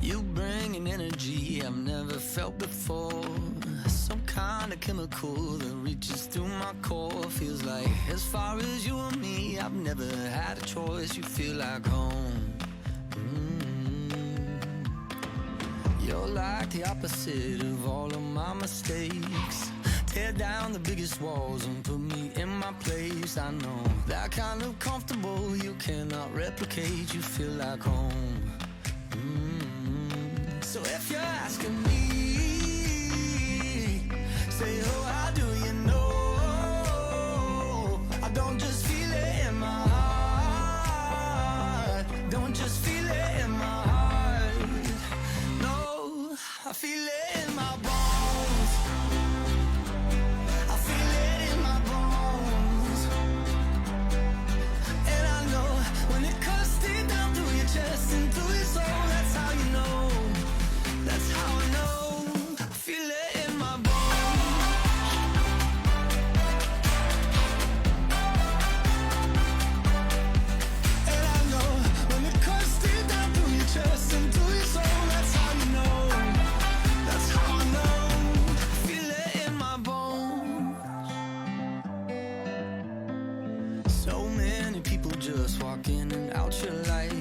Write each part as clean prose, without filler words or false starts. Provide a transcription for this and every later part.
You bring an energy I've never felt before. Some kind of chemical that reaches through my core. Feels like as far as you and me, I've never had a choice. You feel like home. You're like the opposite of all of my mistakes. Tear down the biggest walls and put me in my place. I know that kind of comfortable you cannot replicate. You feel like home. So if you're asking me, say, oh, how do you know? I don't just feel it in my heart. Don't just feel it in my heart. No, I feel it in my bones. I feel it in my bones. And I know when it cuts deep down through your chest and through your soul, that's how you know. That's how I know. I feel it in my bones. And I know when it cuts deep down through your chest and through your soul, that's how you know. That's how I know. I feel it in my bones. So many people just walk in and out your life.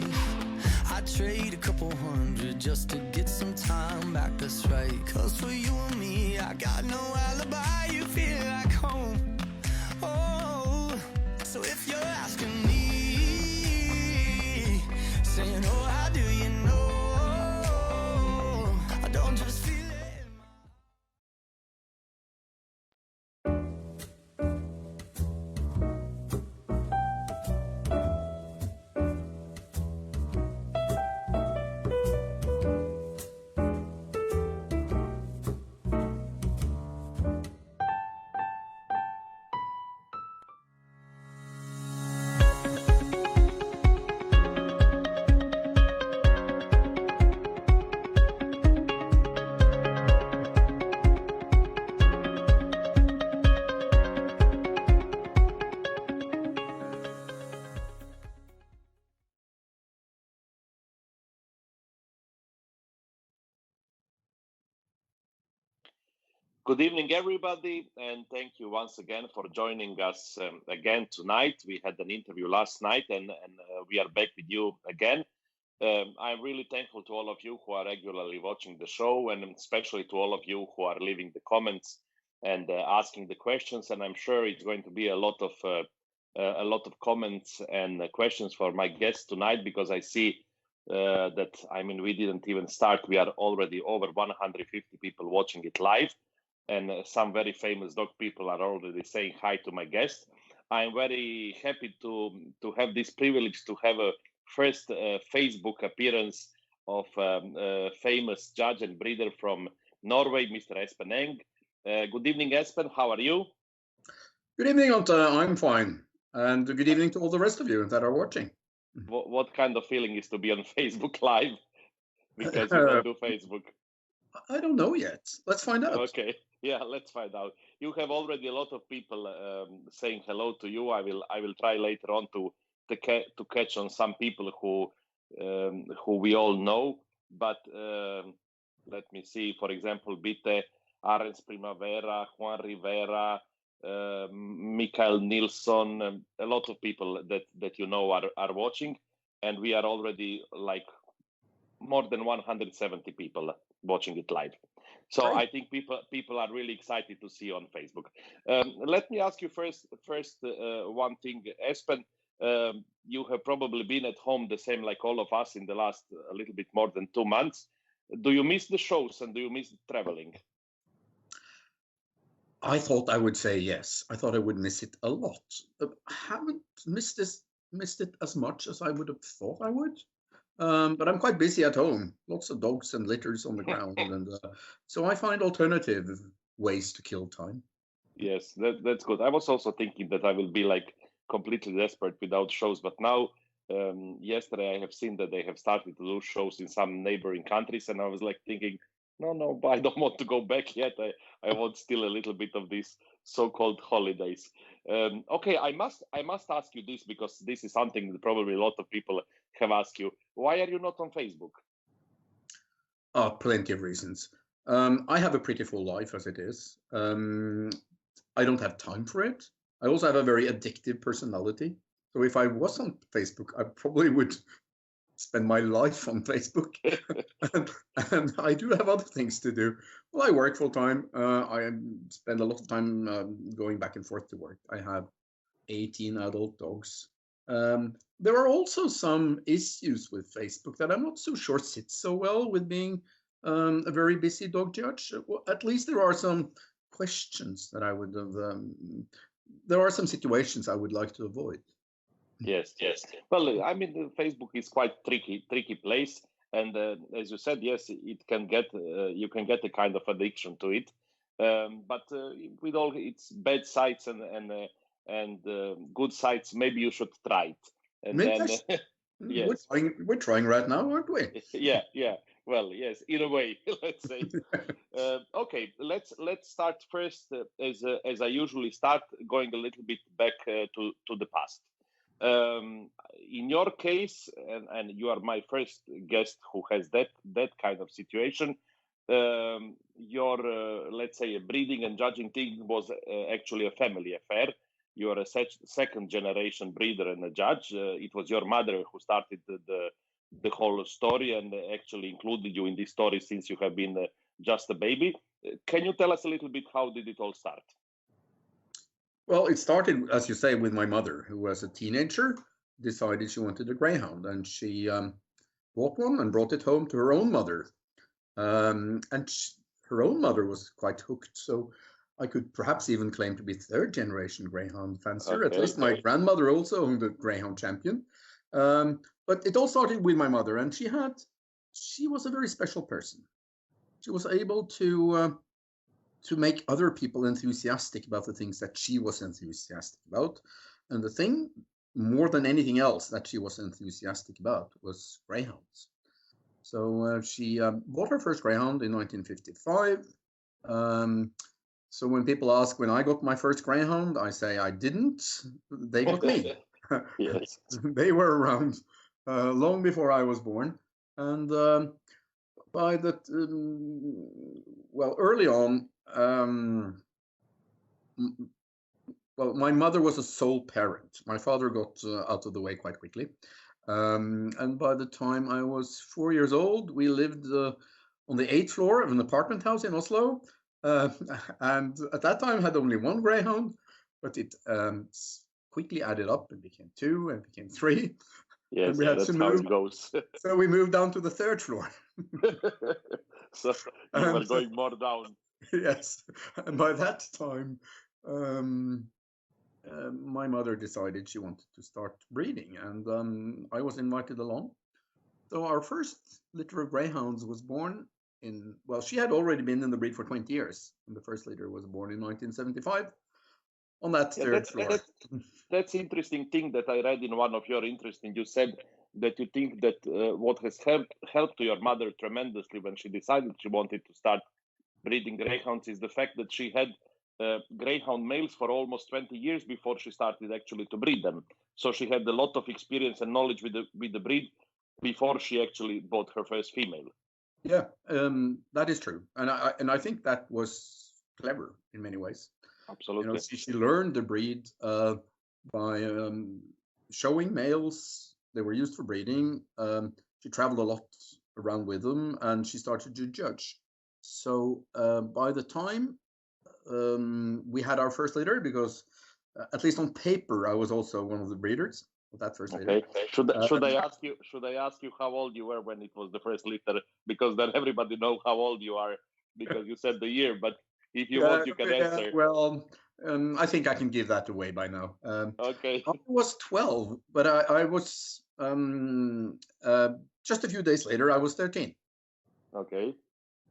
I trade a couple hundred just to get some time back, that's right. Cause for you and me, I got no alibi. You feel like home. Oh, so if you're asking me, saying, oh, how do you know? I don't just feel it in my... Good evening, everybody, and thank you once again for joining us again tonight. We had an interview last night, and we are back with you again. I'm really thankful to all of you who are regularly watching the show, and especially to all of you who are leaving the comments and asking the questions. And I'm sure it's going to be a lot of comments and questions for my guests tonight, because I see that, I mean, we didn't even start. We are already over 150 people watching it live. And some very famous dog people are already saying hi to my guest. I'm very happy to have this privilege to have a first Facebook appearance of famous judge and breeder from Norway, Mr. Espen Engh. Good evening, Espen. How are you? Good evening, Ante. I'm fine. And good evening to all the rest of you that are watching. What kind of feeling is to be on Facebook Live? Because you don't do Facebook. I don't know yet. Let's find out. Okay. Yeah, let's find out. You have already a lot of people saying hello to you. I will try later on to catch on some people who we all know. But let me see. For example, Bitte, Arens Primavera, Juan Rivera, Mikael Nilsson. A lot of people that you know are watching, and we are already like more than 170 people watching it live. So Great. I think people are really excited to see on Facebook. Let me ask you first one thing, Espen. You have probably been at home the same like all of us in the last a little bit more than 2 months. Do you miss the shows and do you miss traveling? I thought I would say yes. I thought I would miss it a lot. I haven't missed it as much as I would have thought I would. But I'm quite busy at home. Lots of dogs and litters on the ground, and so I find alternative ways to kill time. Yes, that's good. I was also thinking that I will be like completely desperate without shows, but now yesterday I have seen that they have started to do shows in some neighboring countries, and I was like thinking, no, but I don't want to go back yet. I want still a little bit of these so-called holidays. Okay, I must ask you this, because this is something that probably a lot of people have asked you. Why are you not on Facebook? Plenty of reasons. I have a pretty full life as it is. I don't have time for it. I also have a very addictive personality. So if I was on Facebook, I probably would spend my life on Facebook. and I do have other things to do. Well, I work full time. I spend a lot of time going back and forth to work. I have 18 adult dogs. There are also some issues with Facebook that I'm not so sure sit so well with being a very busy dog judge. Well, at least there are some questions that I would have. There are some situations I would like to avoid. Yes, yes. Well, I mean, Facebook is quite tricky place, and as you said, yes, it can get you can get a kind of addiction to it. But with all its bad sides and good sides, maybe you should try it. And Maybe then, yes, we're trying right now, aren't we? yeah. Well, yes, in a way, let's say. Okay, let's start first, as I usually start, going a little bit back to the past. In your case, and you are my first guest who has that kind of situation, your let's say a breeding and judging thing was actually a family affair. You are a second generation breeder and a judge. It was your mother who started the whole story and actually included you in this story since you have been just a baby. Can you tell us a little bit how did it all start? Well, it started, as you say, with my mother, who was a teenager, decided she wanted a greyhound, and she bought one and brought it home to her own mother. Her own mother was quite hooked, so I could perhaps even claim to be third generation greyhound fancier. Okay. At least my grandmother also owned a greyhound champion. But it all started with my mother, and she was a very special person. She was able to make other people enthusiastic about the things that she was enthusiastic about. And the thing, more than anything else, that she was enthusiastic about was greyhounds. So she bought her first greyhound in 1955. So when people ask when I got my first greyhound, I say I didn't. They got me. Yes. They were around long before I was born. And by that, well, early on, well, my mother was a sole parent. My father got out of the way quite quickly. And by the time I was 4 years old, we lived on the 8th floor of an apartment house in Oslo. And at that time, I had only one greyhound, but it quickly added up and became 2 and became 3. Yes, and we had that's to how move. it goes. So we moved down to the 3rd floor. So you were going more down. Yes, and by that time, my mother decided she wanted to start breeding, and I was invited along. So our first litter of greyhounds was born in, well, she had already been in the breed for 20 years, and the first litter was born in 1975 on that 3rd floor. That's interesting thing that I read in one of your interesting. You said that you think that what has helped to your mother tremendously when she decided she wanted to start breeding greyhounds is the fact that she had greyhound males for almost 20 years before she started actually to breed them. So she had a lot of experience and knowledge with the breed before she actually bought her first female. Yeah, that is true, and I think that was clever in many ways. Absolutely. You know, she learned the breed by showing males. They were used for breeding. She traveled a lot around with them, and she started to judge. So by the time we had our first litter, because at least on paper, I was also one of the breeders of that first litter. Okay. Should I ask you? Should I ask you how old you were when it was the first litter? Because then everybody know how old you are because you said the year. But if you want, you can answer. Well, I think I can give that away by now. Okay. I was 12, but I was just a few days later, I was 13. Okay.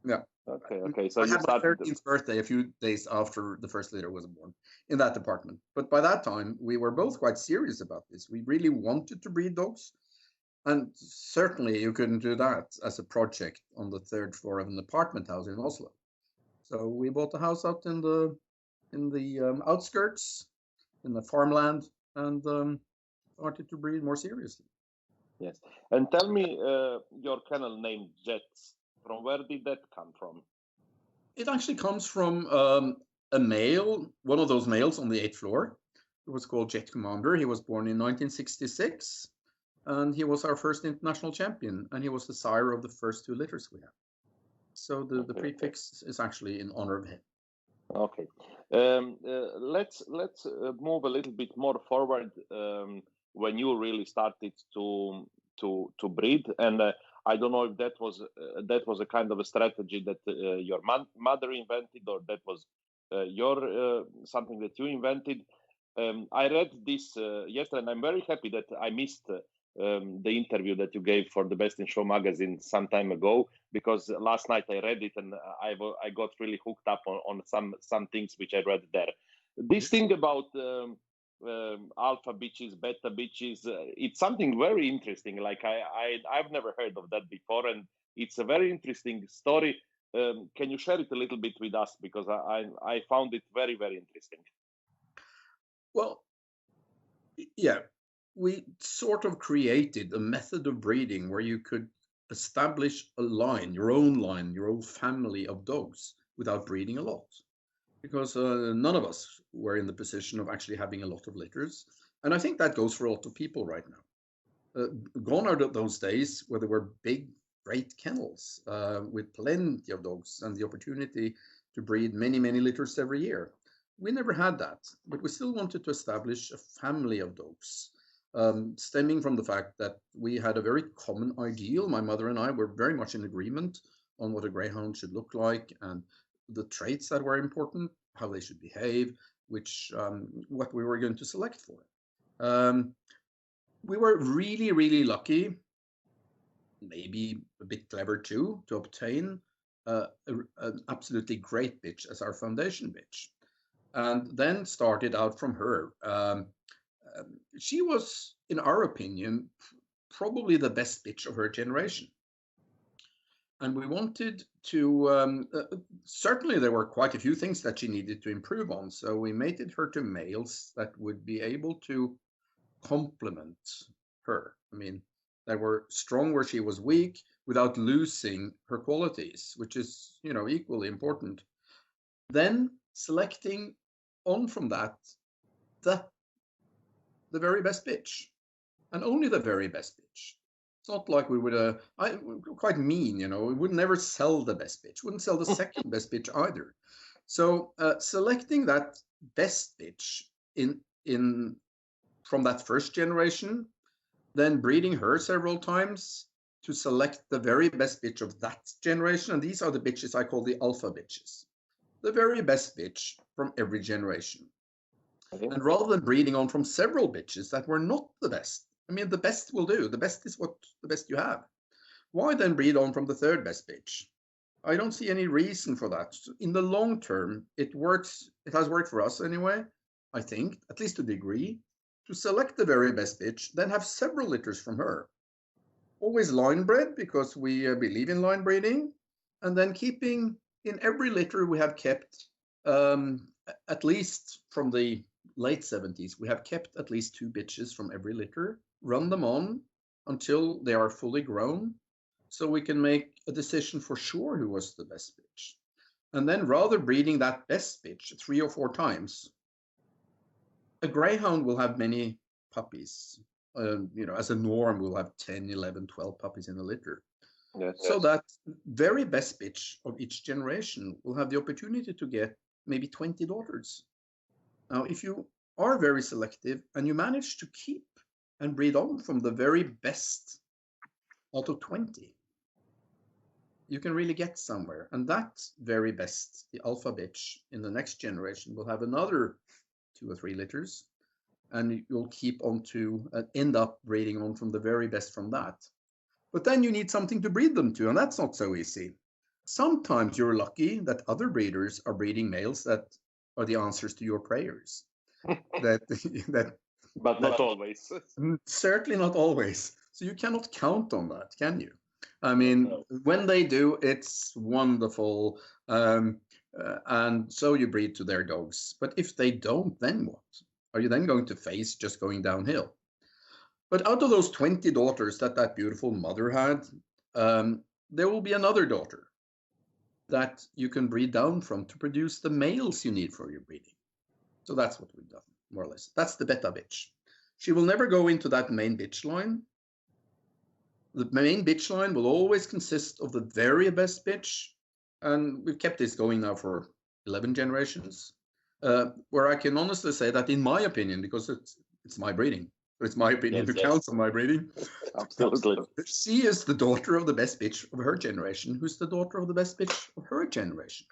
Yeah. Okay. So I you had my started 13th birthday a few days after the first litter was born in that department. But by that time, we were both quite serious about this. We really wanted to breed dogs. And certainly you couldn't do that as a project on the 3rd floor of an apartment house in Oslo. So we bought a house out in the outskirts, in the farmland, and started to breed more seriously. Yes. And tell me your kennel name, Jets. From where did that come from? It actually comes from a male, one of those males on the 8th floor. He was called Jet Commander. He was born in 1966, and he was our first international champion, and he was the sire of the first 2 litters we had. So the prefix is actually in honor of him. Okay, let's move a little bit more forward. When you really started to breed, and I don't know if that was a kind of a strategy that your mother invented, or that was your something that you invented. I read this yesterday, and I'm very happy that I missed the interview that you gave for the Best in Show magazine some time ago, because last night I read it, and I got really hooked up on some things which I read there. This thing about alpha bitches, beta bitches, it's something very interesting. Like I've never heard of that before, and it's a very interesting story. Can you share it a little bit with us, because I found it very, very interesting. Well, yeah, we sort of created a method of breeding where you could establish a line, your own family of dogs without breeding a lot, because none of us were in the position of actually having a lot of litters. And I think that goes for a lot of people right now. Gone are those days where there were big, great kennels with plenty of dogs and the opportunity to breed many, many litters every year. We never had that, but we still wanted to establish a family of dogs, stemming from the fact that we had a very common ideal. My mother and I were very much in agreement on what a greyhound should look like and the traits that were important, how they should behave, what we were going to select for. We were really, really lucky, maybe a bit clever too, to obtain an absolutely great bitch as our foundation bitch. And then started out from her. She was, in our opinion, probably the best bitch of her generation. And we wanted to, certainly there were quite a few things that she needed to improve on. So we mated her to males that would be able to complement her. I mean, that were strong where she was weak without losing her qualities, which is, equally important. Then selecting on from that, the very best bitch, and only the very best bitch. It's not like we would, quite mean, we would never sell the best bitch, wouldn't sell the second best bitch either. So selecting that best bitch from that first generation, then breeding her several times to select the very best bitch of that generation. And these are the bitches I call the alpha bitches, the very best bitch from every generation. Okay. And rather than breeding on from several bitches that were not the best, I mean, the best will do. The best is what the best you have. Why then breed on from the third best bitch? I don't see any reason for that. In the long term, it works. It has worked for us anyway, I think, at least to a degree, to select the very best bitch, then have several litters from her. Always line bred, because we believe in line breeding, and then keeping in every litter we have kept, at least from the late 70s, we have kept at least 2 bitches from every litter, run them on until they are fully grown, so we can make a decision for sure who was the best bitch. And then rather breeding that best bitch 3 or 4 times, a greyhound will have many puppies. As a norm, we'll have 10, 11, 12 puppies in a litter. Yes. So that very best bitch of each generation will have the opportunity to get maybe 20 daughters. Now, if you are very selective and you manage to keep and breed on from the very best out of 20, you can really get somewhere. And that very best, the alpha bitch in the next generation, will have another 2 or 3 litters, and you'll keep on to end up breeding on from the very best from that. But then you need something to breed them to, and that's not so easy. Sometimes you're lucky that other breeders are breeding males that are the answers to your prayers. But not always. Certainly not always. So you cannot count on that, can you? I mean, when they do, it's wonderful. And so you breed to their dogs. But if they don't, then what? Are you then going to face just going downhill? But out of those 20 daughters that beautiful mother had, there will be another daughter that you can breed down from to produce the males you need for your breeding. So that's what we've done, more or less. That's the beta bitch. She will never go into that main bitch line. The main bitch line will always consist of the very best bitch. And we've kept this going now for 11 generations, where I can honestly say that, in my opinion, because it's my breeding, it's my opinion to count on my breeding. Absolutely. She is the daughter of the best bitch of her generation, who's the daughter of the best bitch of her generation.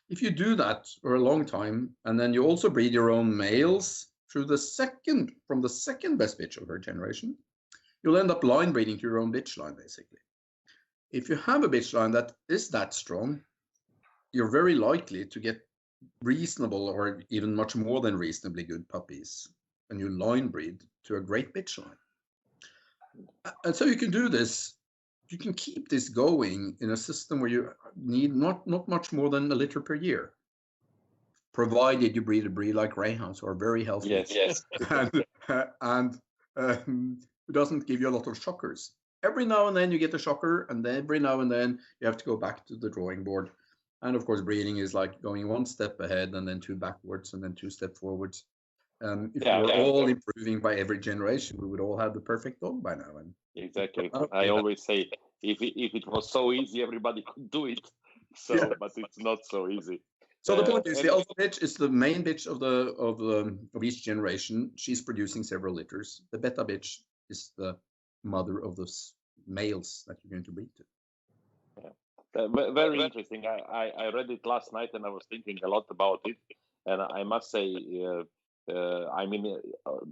If you do that for a long time, and then you also breed your own males from the second best bitch of her generation, you'll end up line breeding to your own bitch line, basically. If you have a bitch line that is that strong, you're very likely to get reasonable or even much more than reasonably good puppies, and you line breed to a great bitch line. And so you can do this, you can keep this going in a system where you need not much more than a litter per year, provided you breed a breed like greyhounds who are very healthy. Yes. and who doesn't give you a lot of shockers. Every now and then you get a shocker, and then every now and then you have to go back to the drawing board. And of course, breeding is like going one step ahead and then two backwards and then two steps forwards. If we were all improving by every generation, we would all have the perfect dog by now. And exactly. I always say, if it was so easy, everybody could do it. So, yes. But it's not so easy. So the point is, the alpha bitch is the main bitch of each generation. She's producing several litters. The beta bitch is the mother of those males that you're going to breed to. Very interesting. I read it last night and I was thinking a lot about it. And I must say,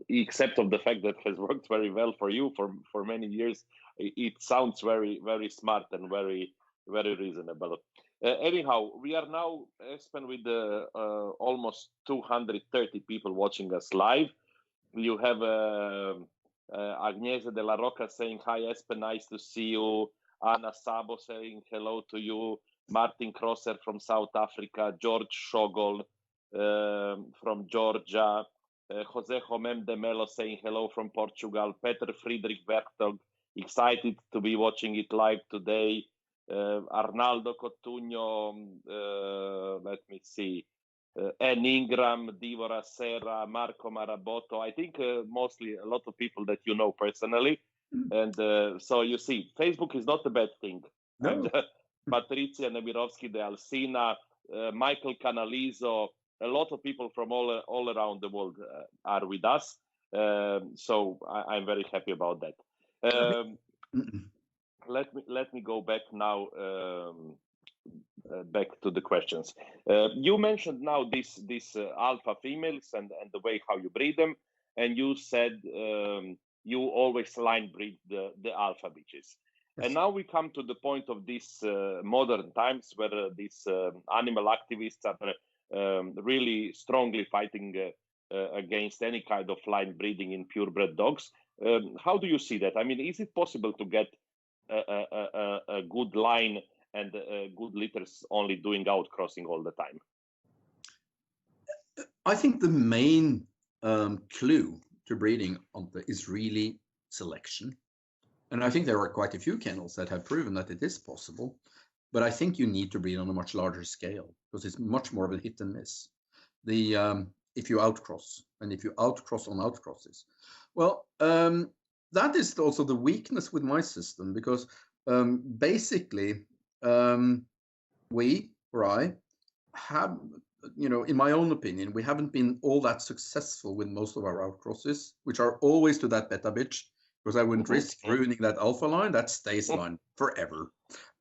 except of the fact that it has worked very well for you for many years, it sounds very, very smart and very, very reasonable. Anyhow, we are now, Espen, with almost 230 people watching us live. You have Agnese de la Roca saying, hi, Espen, nice to see you. Anna Sabo saying hello to you. Martin Crosser from South Africa. George Shogol from Georgia. Jose Homem de Melo saying hello from Portugal. Peter Friedrich Bertog, excited to be watching it live today. Arnaldo Cotugno, let me see. Anne Ingram, Divora Serra, Marco Marabotto. I think mostly a lot of people that you know personally. And so you see, Facebook is not a bad thing. No. And Patrizia Nemirovsky de Alsina, Michael Canalizo, a lot of people from all around the world are with us. So I'm very happy about that. Let me go back now, back to the questions. You mentioned now this alpha females and the way how you breed them, and you said you always line breed the alpha bitches. Yes. And now we come to the point of these modern times where these animal activists are really strongly fighting against any kind of line breeding in purebred dogs. How do you see that? I mean, is it possible to get a good line and good litters only doing outcrossing all the time? I think the main clue to breeding is really selection. And I think there are quite a few kennels that have proven that it is possible. But I think you need to breed on a much larger scale because it's much more of a hit and miss. If you outcross and if you outcross on outcrosses. Well, that is also the weakness with my system because basically we, or I, have, in my own opinion, we haven't been all that successful with most of our outcrosses, which are always to that beta bitch, because I wouldn't risk ruining that alpha line. That stays line forever.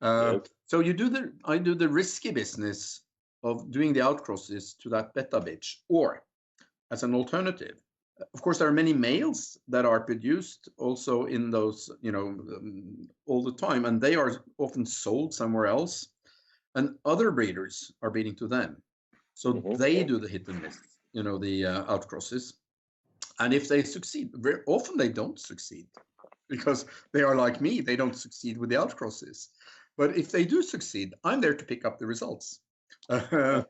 So I do the risky business of doing the outcrosses to that beta bitch, or as an alternative. Of course, there are many males that are produced also in those, all the time, and they are often sold somewhere else, and other breeders are breeding to them. So they do the hit and miss, the outcrosses. And if they succeed, very often they don't succeed because they are like me, they don't succeed with the outcrosses. But if they do succeed, I'm there to pick up the results. You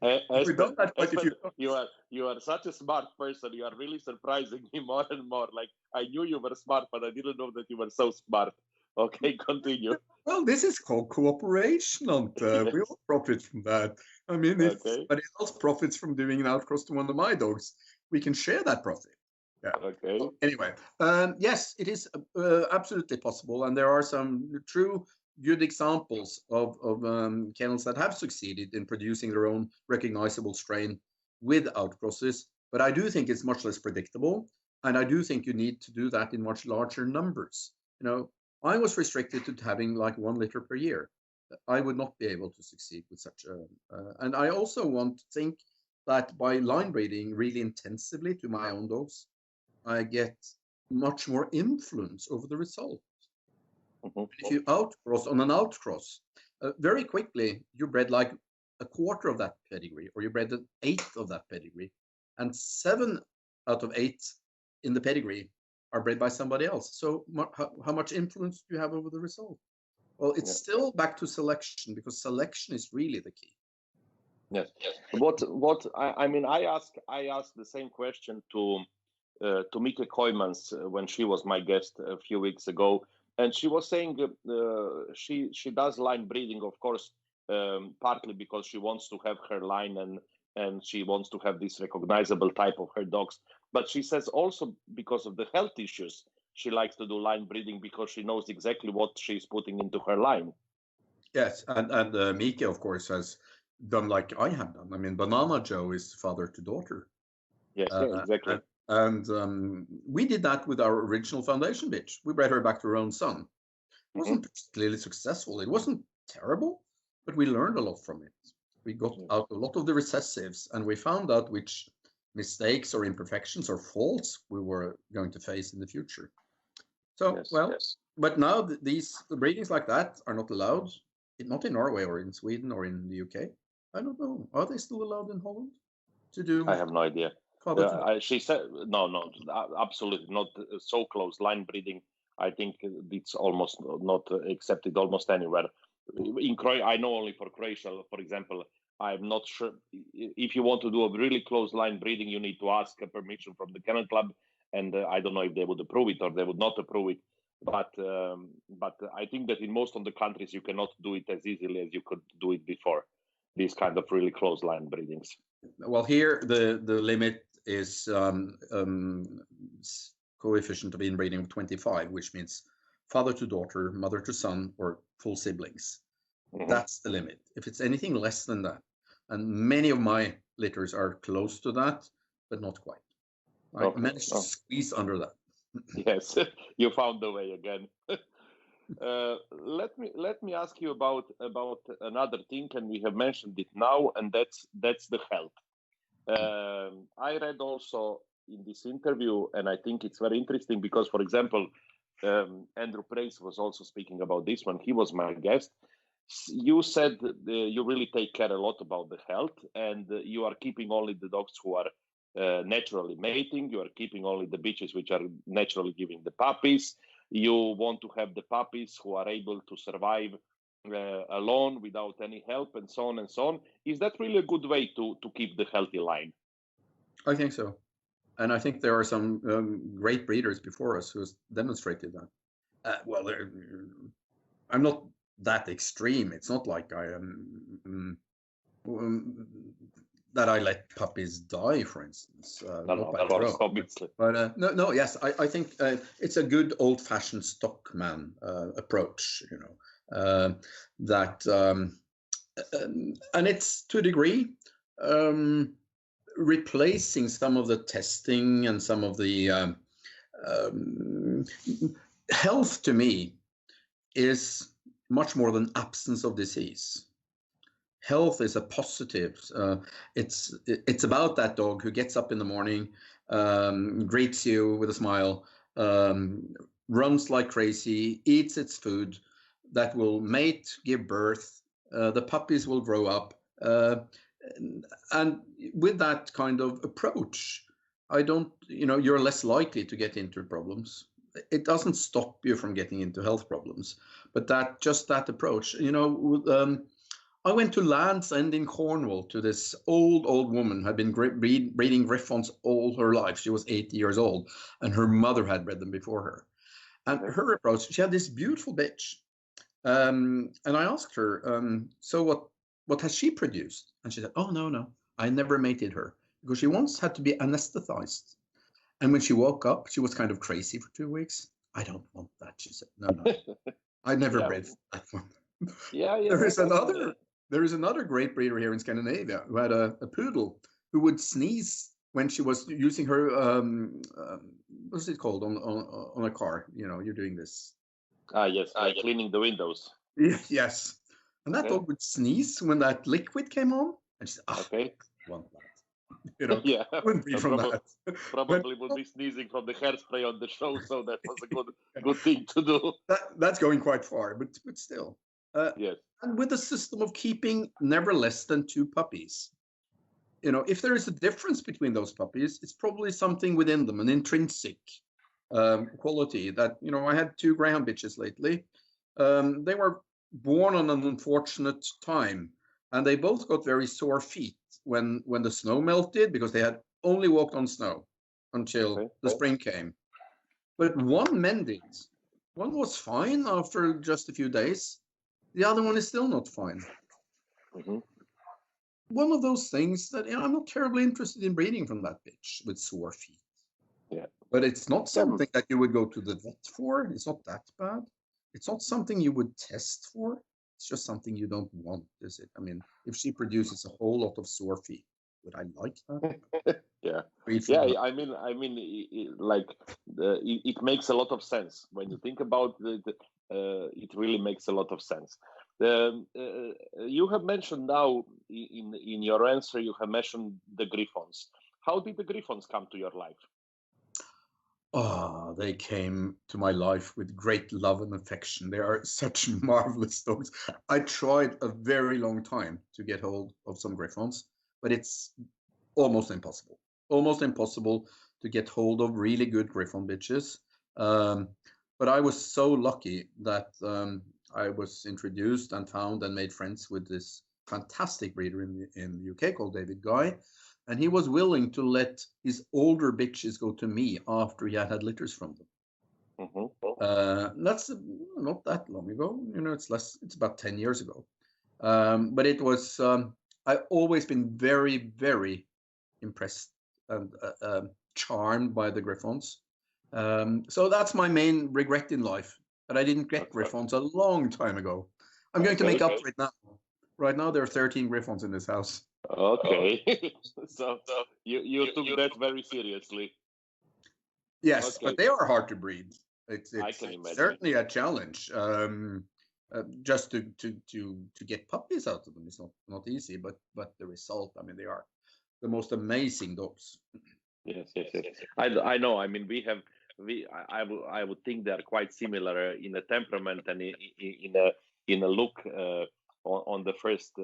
are such a smart person. You are really surprising me more and more. Like, I knew you were smart, but I didn't know that you were so smart. Okay, continue. Well, this is called cooperation, Ante. We all profit from that. I mean, if Okay. somebody else profits from doing an outcross to one of my dogs, we can share that profit. Yeah. Okay. So anyway, yes, it is absolutely possible, and there are some true good examples of kennels that have succeeded in producing their own recognizable strain with outcrosses. But I do think it's much less predictable, and I do think you need to do that in much larger numbers. You know, I was restricted to having like 1 liter per year. I would not be able to succeed with such a. And I also want to think that by line breeding really intensively to my own dogs, I get much more influence over the result. Mhm. If you outcross on an outcross, very quickly you bred like a quarter of that pedigree, or you bred an eighth of that pedigree, and 7 out of 8 in the pedigree are bred by somebody else. So how much influence do you have over the result? Well, it's Yeah. still back to selection, because selection is really the key. Yes. What I mean, I asked the same question to Mieke Cooijmans when she was my guest a few weeks ago, and she was saying she does line breeding, of course, partly because she wants to have her line and she wants to have this recognizable type of her dogs. But she says also because of the health issues, she likes to do line breeding because she knows exactly what she's putting into her line. Yes, and Mieke, of course, has done like I have done. I mean, Banana Joe is father to daughter. Yes, yeah, exactly. And we did that with our original foundation bitch. We bred her back to her own son. It wasn't particularly successful. It wasn't terrible, but we learned a lot from it. We got out a lot of the recessives, and we found out which mistakes or imperfections or faults we were going to face in the future. So, Yes. but now these breedings like that are not allowed, not in Norway or in Sweden or in the UK. I don't know. Are they still allowed in Holland to do? I have no idea. Father She said no, absolutely not. So close line breeding, I think it's almost not accepted almost anywhere. In Croatia, I know only for Croatia, for example. I'm not sure if you want to do a really close line breeding, you need to ask a permission from the kennel club, and I don't know if they would approve it or they would not approve it. But I think that in most of the countries you cannot do it as easily as you could do it before. These kind of really close line breedings. Well, here the limit is coefficient of inbreeding of 25, which means father to daughter, mother to son, or full siblings. Mhm. That's the limit. If it's anything less than that, and many of my litters are close to that, but not quite. I managed to squeeze under that. Yes, you found the way again. Let me ask you about another thing, and we have mentioned it now, and that's the health. I read also in this interview, and I think it's very interesting because, for example, Andrew Price was also speaking about this when he was my guest. You said you really take care a lot about the health, and you are keeping only the dogs who are naturally mating. You are keeping only the bitches which are naturally giving the puppies. You want to have the puppies who are able to survive alone without any help, and so on and so on. Is that really a good way to keep the healthy line? I think so. And I think there are some great breeders before us who has demonstrated that. Well, I'm not that extreme. It's not like I am that I let puppies die, for instance. No, of course, obviously. But no, yes, I think it's a good old-fashioned stockman approach, you know, that, and it's to a degree replacing some of the testing and some of the health. To me is much more than absence of disease. Health is a positive. It's about that dog who gets up in the morning, greets you with a smile, runs like crazy, eats its food, that will mate, give birth. The puppies will grow up, and with that kind of approach, you're less likely to get into problems. It doesn't stop you from getting into health problems, but that approach, I went to Land's End in Cornwall to this old woman who had been breeding Griffons all her life. She was 80 years old, and her mother had bred them before her. And her approach, she had this beautiful bitch, And I asked her, so what has she produced? And she said, oh, no, I never mated her because she once had to be anesthetized. And when she woke up, she was kind of crazy for 2 weeks. I don't want that, she said. No, I never Yeah. bred that one. Yeah. There is another great breeder here in Scandinavia who had a poodle who would sneeze when she was using her what's it called on a car? You know, you're doing this. Yes, like cleaning the windows. Yes, and that Okay. dog would sneeze when that liquid came on, and she said, Okay. I want that. You know, Yeah. wouldn't be from that. Probably would be sneezing from the hairspray on the show, so that was a good thing to do. That's going quite far, but still. Yes. And with a system of keeping never less than 2 puppies, you know, if there is a difference between those puppies, it's probably something within them, an intrinsic quality that, you know, I had 2 greyhound bitches lately. They were born on an unfortunate time, and they both got very sore feet when the snow melted because they had only walked on snow until the spring came. But one mended. One was fine after just a few days. The other one is still not fine. Mm-hmm. One of those things that, you know, I'm not terribly interested in breeding from that bitch with sore feet. Yeah. But it's not something that you would go to the vet for. It's not that bad. It's not something you would test for. It's just something you don't want, is it? I mean, if she produces a whole lot of sore feet, would I like that? Yeah. Breed from her. I mean, it makes a lot of sense when you think about it. It really makes a lot of sense. You have mentioned now in your answer, you have mentioned the Griffons. How did the Griffons come to your life? Oh, they came to my life with great love and affection. They are such marvelous dogs. I tried a very long time to get hold of some Griffons, but it's almost impossible. Almost impossible to get hold of really good Griffon bitches. But I was so lucky that I was introduced and found and made friends with this fantastic breeder in the UK called David Guy. And he was willing to let his older bitches go to me after he had litters from them. Mm-hmm. That's not that long ago. You know, it's about 10 years ago. But it was, I've always been very, very impressed and charmed by the Griffons. So that's my main regret in life, that I didn't get Griffons a long time ago. I'm going to make up for it now. Right now, there are 13 Griffons in this house. Okay. So you took that very seriously. Yes, Okay. but they are hard to breed. It's I can imagine. certainly a challenge. Just to get puppies out of them is not easy, but the result, I mean, they are the most amazing dogs. Yes. I know. I mean, I would think they are quite similar in the temperament and in a look on the first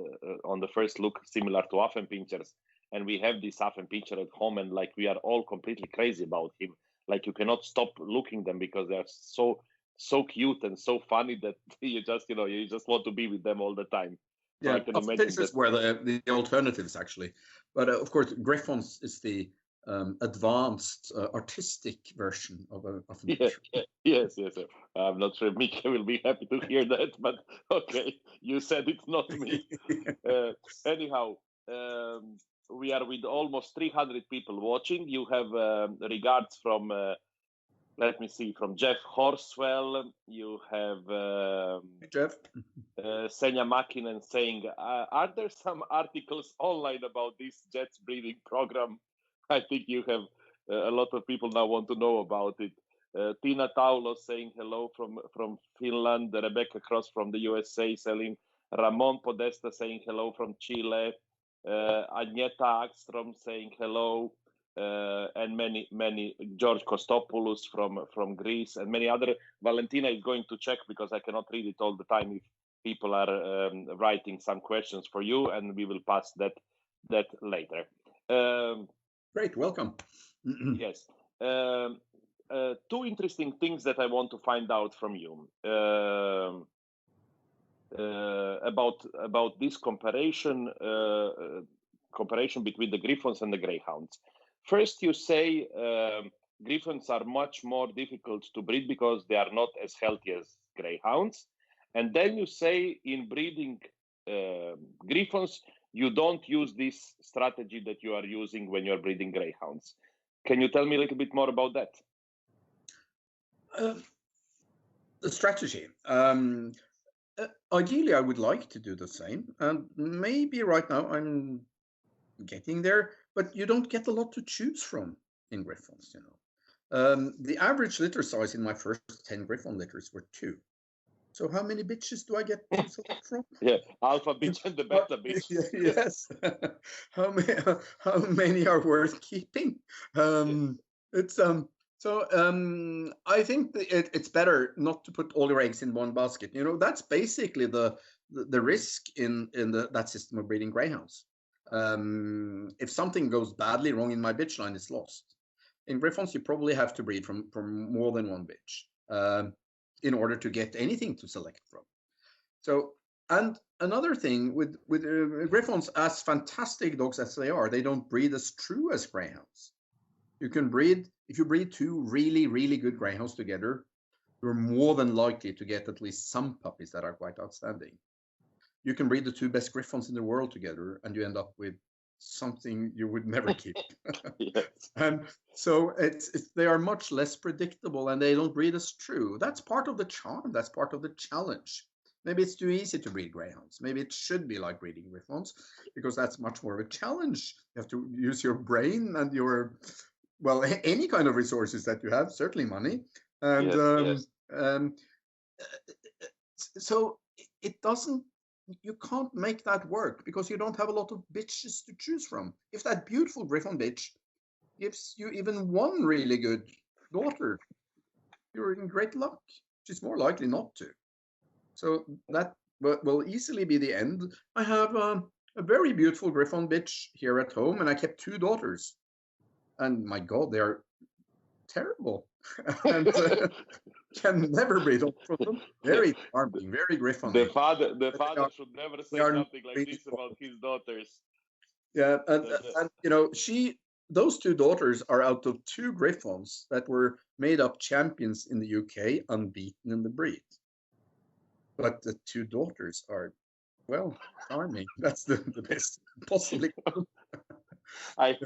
look, similar to Affenpinchers. And we have this Affenpincher at home, and like we are all completely crazy about him. Like you cannot stop looking them because they are so cute and so funny that you just want to be with them all the time. So Yeah, I can imagine that. were the alternatives actually, but of course Griffons is the advanced artistic version of a Yes. I'm not sure Mieke will be happy to hear that, but okay, you said it's not me. Anyhow, we are with almost 300 people watching. You have regards from, let me see, from Jeff Horswell. You have Jeff. Senja Makinen saying, are there some articles online about this Jets breeding program? I think you have a lot of people now want to know about it. Tina Taulo saying hello from Finland. Rebecca Cross from the USA saying, Ramon Podesta saying hello from Chile. Agneta Akstrom saying hello. And many George Kostopoulos from Greece and many other. Valentina is going to check because I cannot read it all the time if people are writing some questions for you, and we will pass that later. Great, welcome. Yes. Two interesting things that I want to find out from you about this comparison between the Griffons and the Greyhounds. First, you say Griffons are much more difficult to breed because they are not as healthy as Greyhounds. And then you say in breeding Griffons, you don't use this strategy that you are using when you're breeding greyhounds. Can you tell me a little bit more about that? The strategy. Ideally, I would like to do the same, and maybe right now I'm getting there, but you don't get a lot to choose from in Griffons, you know. The average litter size in my first 10 Griffon litters were 2. So how many bitches do I get to select from? Yeah, alpha bitch and the beta bitch. Yes. How many are worth keeping? It's I think it's better not to put all your eggs in one basket. You know, that's basically the risk in that system of breeding greyhounds. If something goes badly wrong in my bitch line, it's lost. In Griffons, you probably have to breed from more than one bitch in order to get anything to select from. So, and another thing with Griffons, as fantastic dogs as they don't breed as true as greyhounds. You can breed, if you breed 2 really, really good greyhounds together, you're more than likely to get at least some puppies that are quite outstanding. You can breed the 2 best Griffons in the world together, and you end up with something you would never keep. Yes. And so they are much less predictable, and they don't breed as true. That's part of the charm. That's part of the challenge. Maybe it's too easy to breed greyhounds. Maybe it should be like breeding Griffons, because that's much more of a challenge. You have to use your brain and your, well, any kind of resources that you have, certainly money. And yes. So it doesn't, you can't make that work because you don't have a lot of bitches to choose from. If that beautiful Griffon bitch gives you even one really good daughter, you're in great luck. She's more likely not to. So that will easily be the end. I have a very beautiful Griffon bitch here at home, and I kept 2 daughters. And my God, they are terrible. And can never breed up from them. Very charming, very Griffon. The father should never say something like this about his daughters. Yeah, and you know, those 2 daughters are out of 2 Griffons that were made up champions in the UK, unbeaten in the breed. But the 2 daughters are, well, charming. That's the best possibly. I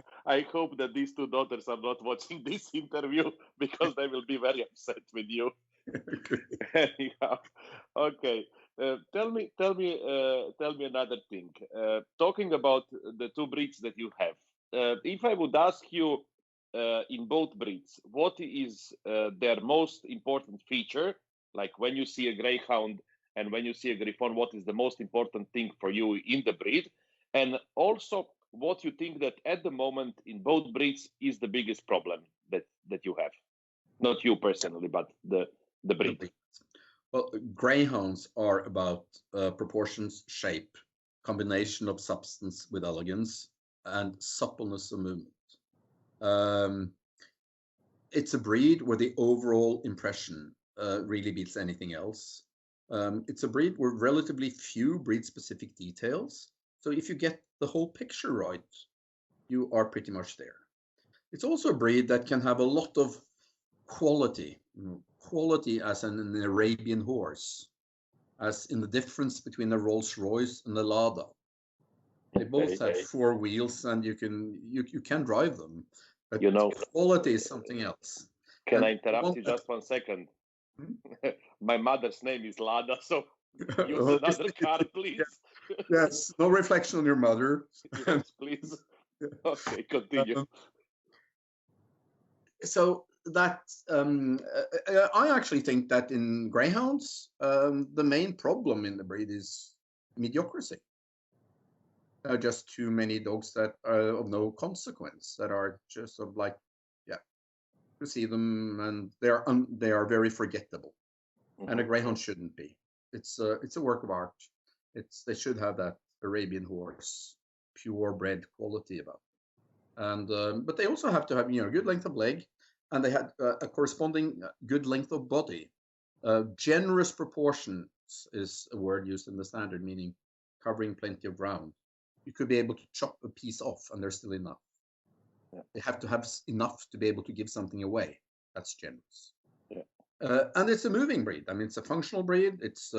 hope that these 2 daughters are not watching this interview because they will be very upset with you. Anyhow, okay. Tell me another thing. Talking about the 2 breeds that you have, if I would ask you in both breeds, what is their most important feature? Like when you see a greyhound and when you see a Griffon, what is the most important thing for you in the breed? And also, what you think that at the moment in both breeds is the biggest problem that you have? Not you personally, but the breed. Well, greyhounds are about proportions, shape, combination of substance with elegance, and suppleness of movement. It's a breed where the overall impression really beats anything else. It's a breed where relatively few breed-specific details. So if you get the whole picture right, you are pretty much there. It's also a breed that can have a lot of quality, quality as in an Arabian horse, as in the difference between a Rolls Royce and a Lada. They both have 4 wheels, and you can drive them, but you know, quality is something else. Can I interrupt you just 1 second? My mother's name is Lada, so use another car, please. Yes, no reflection on your mother. Yes, please. Okay, continue. So that I actually think that in greyhounds, the main problem in the breed is mediocrity. There are just too many dogs that are of no consequence, that are just sort of like, yeah, you see them and they are very forgettable. And a greyhound shouldn't be. It's a work of art. They should have that Arabian horse, purebred quality about them. And but they also have to have, you know, good length of leg, and they had a corresponding good length of body. Generous proportions is a word used in the standard, meaning covering plenty of ground. You could be able to chop a piece off, and there's still enough. Yeah. They have to have enough to be able to give something away. That's generous. Yeah. And it's a moving breed. I mean, it's a functional breed. It's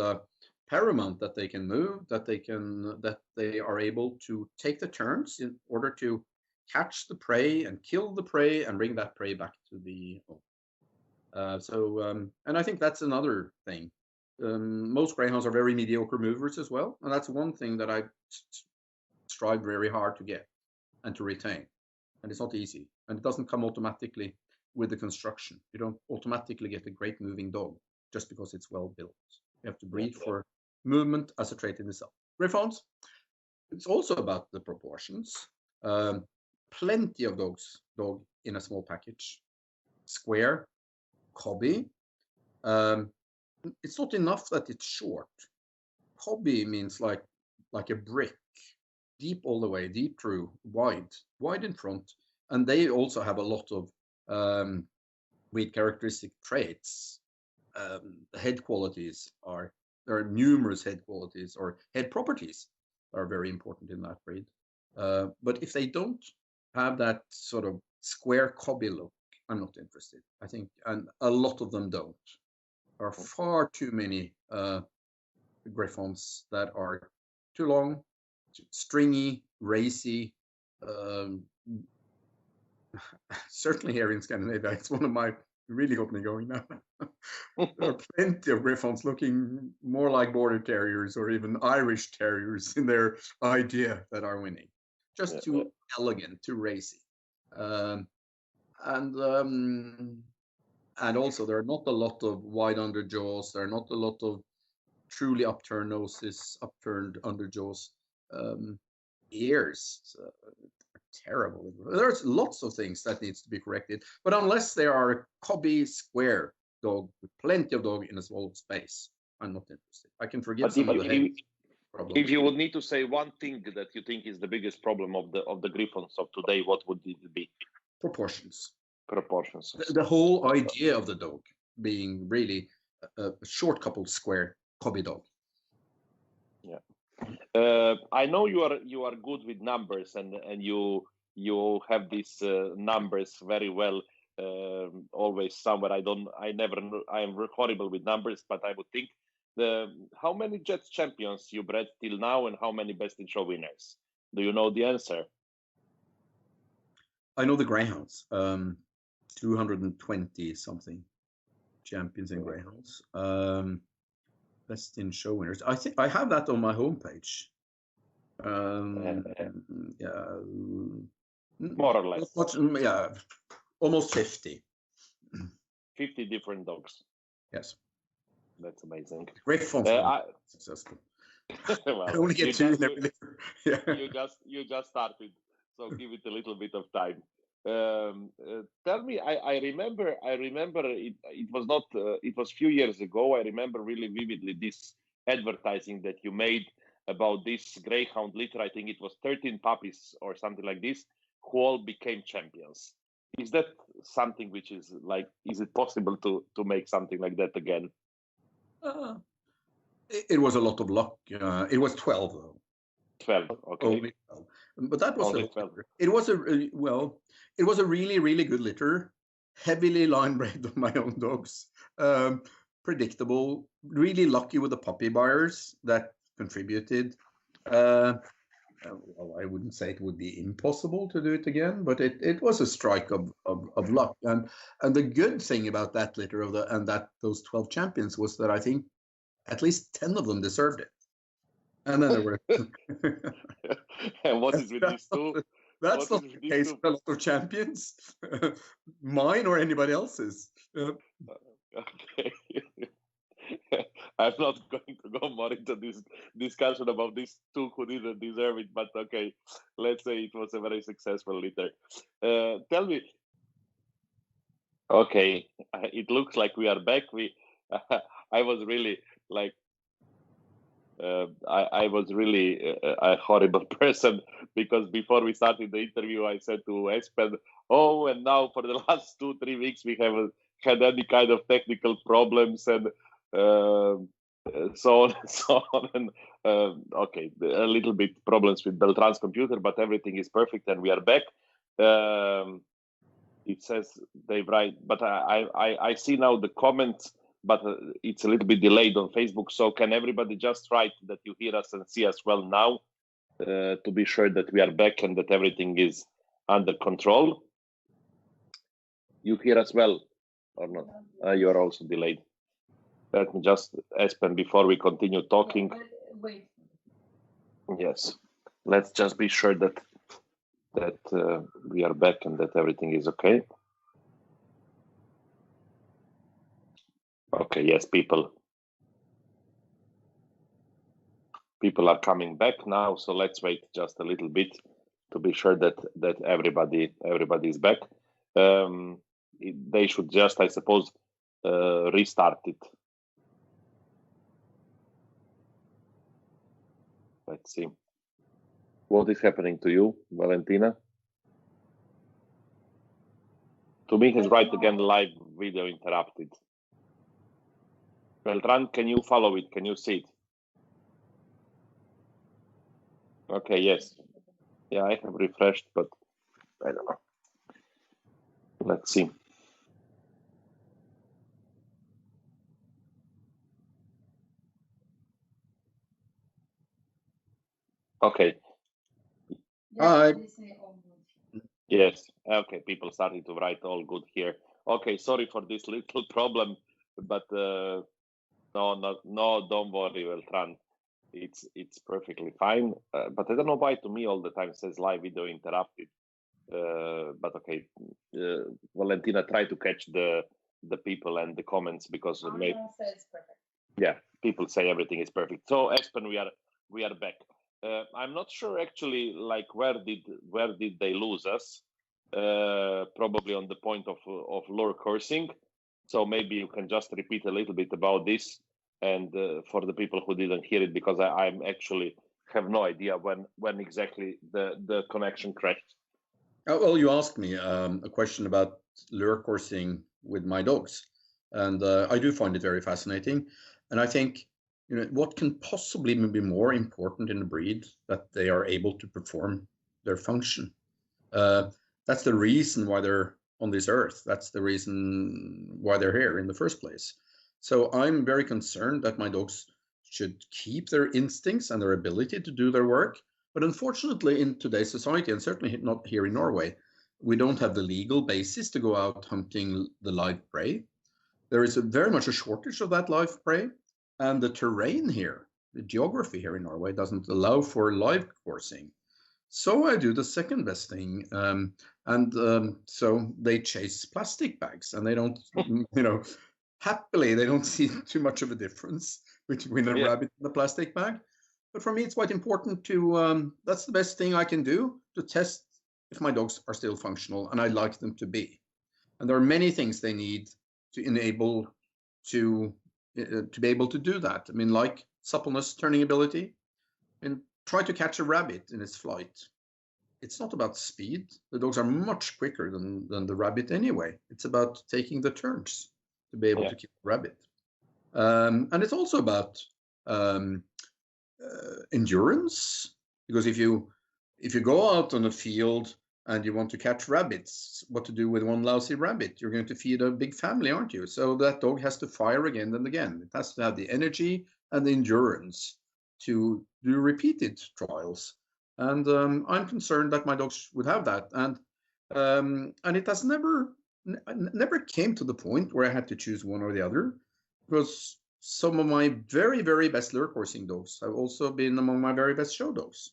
paramount that they can move, that they are able to take the turns in order to catch the prey and kill the prey and bring that prey back to the home. And I think that's another thing. Most greyhounds are very mediocre movers as well, and that's one thing that I strive very hard to get and to retain. And it's not easy, and it doesn't come automatically with the construction. You don't automatically get a great moving dog just because it's well built. You have to breed for movement as a trait in itself. Greyhounds, it's also about the proportions. Plenty of dog in a small package. Square, cobby. It's not enough that it's short. Cobby means like a brick, deep all the way, deep through, wide in front, and they also have a lot of breed characteristic traits. The head qualities there are numerous head qualities or head properties that are very important in that breed. But if they don't have that sort of square cobby look, I'm not interested. I think, and a lot of them don't. There are far too many Griffons that are too long, stringy, racy. Certainly here in Scandinavia, it's one of my really got me going now. There are plenty of Griffons looking more like Border Terriers or even Irish Terriers in their idea that are winning. Just too elegant, too racy. And also there are not a lot of wide underjaws. There are not a lot of truly upturned noses, upturned underjaws. Ears terrible. There's lots of things that needs to be corrected. But unless there are a cobby square dog with plenty of dog in a small space, I'm not interested. I can forgive some of the head problems. If you would need to say one thing that you think is the biggest problem of the Griffons of today, what would it be? Proportions. The whole idea of the dog being really a short coupled square cobby dog. Yeah. I know you are good with numbers, and you have these numbers very well. Always somewhere. I am horrible with numbers, but I would think how many Jets champions you bred till now, and how many best in show winners? Do you know the answer? I know the greyhounds. 220 something champions in greyhounds. Best in show winners. I think I have that on my homepage. Yeah, more or less. Yeah, almost 50. 50 different dogs. Yes, that's amazing. Great fun. Successful. Well, I only get two in every litter. Yeah. You just started, so give it a little bit of time. Tell me, I remember it was not it was a few years ago. I remember really vividly this advertising that you made about this greyhound litter. I think it was 13 puppies or something like this, who all became champions. Is that something which is like, is it possible to make something like that again? It was a lot of luck. It was 12 though. 12, okay. Only 12. But that was only 12. It was a really, really good litter, heavily line bred of my own dogs, predictable, really lucky with the puppy buyers that contributed. Well, I wouldn't say it would be impossible to do it again, but it was a strike of luck. And the good thing about that litter of those 12 champions was that I think at least 10 of them deserved it. And then there were. And what is with these two? That's not the case for a lot of champions, mine or anybody else's. Okay. I'm not going to go more into this discussion about these two who didn't deserve it, but okay, let's say it was a very successful litter. Tell me. Okay, it looks like we are back. I was really like. I was really a horrible person, because before we started the interview, I said to Espen, "Oh, and now for the last 2-3 weeks we haven't had any kind of technical problems and so on and so on." And okay, a little bit problems with Beltran's computer, but everything is perfect and we are back. It says they write, but I see now the comments but it's a little bit delayed on Facebook. So can everybody just write that you hear us and see us well now, to be sure that we are back and that everything is under control? You hear us well or not? You are also delayed. Let me just, Espen, before we continue talking. Wait. Yes, let's just be sure that we are back and that everything is okay. Okay, yes, people are coming back now, so let's wait just a little bit to be sure that everybody is back. They should just, I suppose, restart it. Let's see. What is happening to you, Valentina? To me, has right again, live video interrupted. Beltran, can you follow it? Can you see it? Okay, yes. Yeah, I have refreshed, but I don't know. Let's see. Okay. Hi. Yes. Okay. People started to write all good here. Okay. Sorry for this little problem, but no, don't worry, Beltran. It's perfectly fine. But I don't know why to me all the time says live video interrupted. But okay. Valentina, try to catch the people and the comments, because yeah, people say everything is perfect. So Espen, we are back. I'm not sure actually, like where did they lose us? Probably on the point of lure coursing. So maybe you can just repeat a little bit about this, and for the people who didn't hear it, because I'm actually have no idea when exactly the connection crashed. Oh, well, you asked me a question about lure coursing with my dogs, and I do find it very fascinating. And I think, what can possibly be more important in a breed that they are able to perform their function. That's the reason why they're on this earth. That's the reason why they're here in the first place. So I'm very concerned that my dogs should keep their instincts and their ability to do their work. But unfortunately, in today's society, and certainly not here in Norway, we don't have the legal basis to go out hunting the live prey. There is very much a shortage of that live prey, and the terrain here, the geography here in Norway, doesn't allow for live coursing. So I do the second best thing, so they chase plastic bags, and they don't, happily, they don't see too much of a difference between a rabbit and a plastic bag. But for me, it's quite important to, that's the best thing I can do to test if my dogs are still functional, and I'd like them to be. And there are many things they need to enable to be able to do that. I mean, like suppleness, turning ability, and try to catch a rabbit in its flight. It's not about speed. The dogs are much quicker than the rabbit anyway. It's about taking the turns to be able to keep the rabbit. And it's also about endurance, because if you go out on a field and you want to catch rabbits, what to do with one lousy rabbit? You're going to feed a big family, aren't you? So that dog has to fire again and again. It has to have the energy and the endurance to do repeated trials. And I'm concerned that my dogs would have that. And it has never came to the point where I had to choose one or the other, because some of my very, very best lure coursing dogs have also been among my very best show dogs.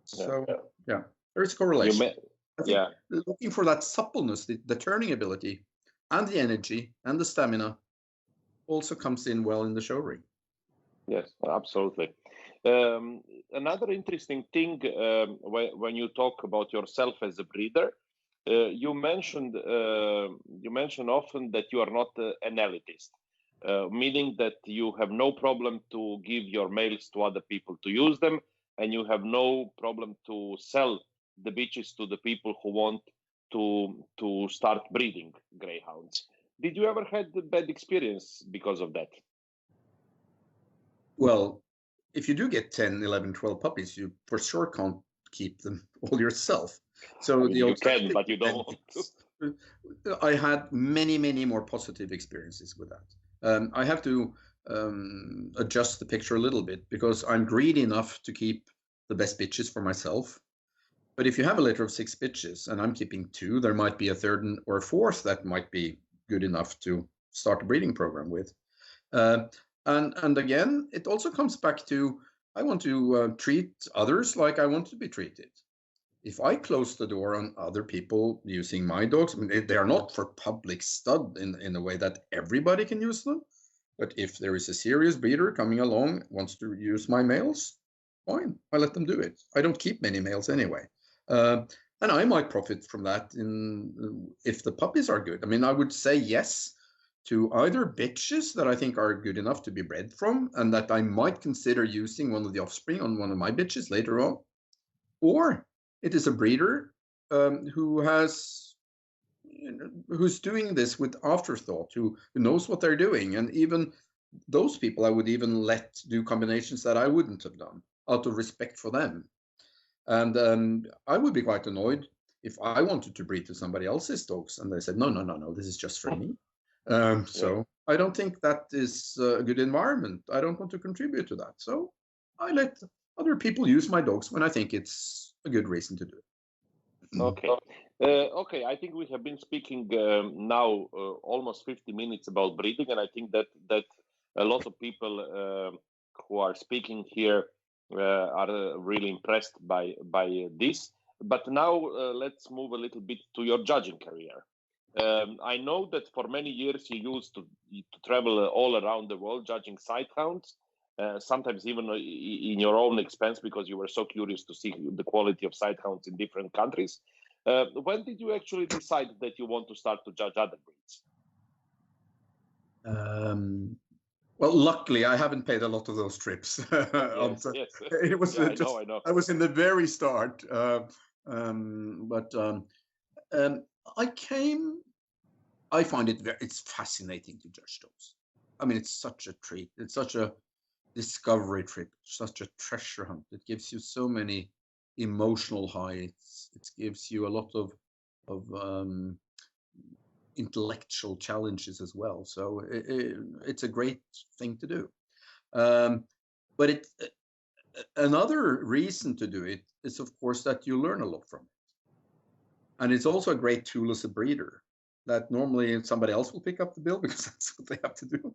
So yeah, there is a correlation. I think looking for that suppleness, the turning ability, and the energy and the stamina also comes in well in the show ring. Yes, absolutely. Another interesting thing, when you talk about yourself as a breeder, you mentioned often that you are not an elitist, meaning that you have no problem to give your males to other people to use them, and you have no problem to sell the bitches to the people who want to start breeding greyhounds. Did you ever had a bad experience because of that? Well, if you do get 10, 11, 12 puppies, you for sure can't keep them all yourself. So I mean, you can, but you don't want to. I had many, many more positive experiences with that. I have to adjust the picture a little bit because I'm greedy enough to keep the best bitches for myself. But if you have a litter of 6 bitches and I'm keeping 2, there might be a third or a fourth that might be good enough to start a breeding program with. And again, it also comes back to I want to treat others like I want to be treated. If I close the door on other people using my dogs, I mean, they are not for public stud in a way that everybody can use them. But if there is a serious breeder coming along, wants to use my males, fine, I let them do it. I don't keep many males anyway. And I might profit from that if the puppies are good. I mean, I would say yes to either bitches that I think are good enough to be bred from and that I might consider using one of the offspring on one of my bitches later on, or it is a breeder who's doing this with afterthought, who knows what they're doing. And even those people I would even let do combinations that I wouldn't have done out of respect for them. And I would be quite annoyed if I wanted to breed to somebody else's dogs and they said, no, this is just for me. So I don't think that is a good environment. I don't want to contribute to that. So I let other people use my dogs when I think it's a good reason to do it. Okay. Okay, I think we have been speaking now almost 50 minutes about breeding, and I think that a lot of people who are speaking here are really impressed by this. But now let's move a little bit to your judging career. I know that for many years you used to travel all around the world judging sighthounds, sometimes even in your own expense because you were so curious to see the quality of sighthounds in different countries. When did you actually decide that you want to start to judge other breeds? Well, luckily, I haven't paid a lot of those trips. Yes. It was I know. I was in the very start. I find it's fascinating to judge those. I mean, it's such a treat. It's such a discovery trip, such a treasure hunt. It gives you so many emotional highs. It gives you a lot of intellectual challenges as well. So it's a great thing to do. But another reason to do it is, of course, that you learn a lot from it. And it's also a great tool as a breeder that normally somebody else will pick up the bill because that's what they have to do.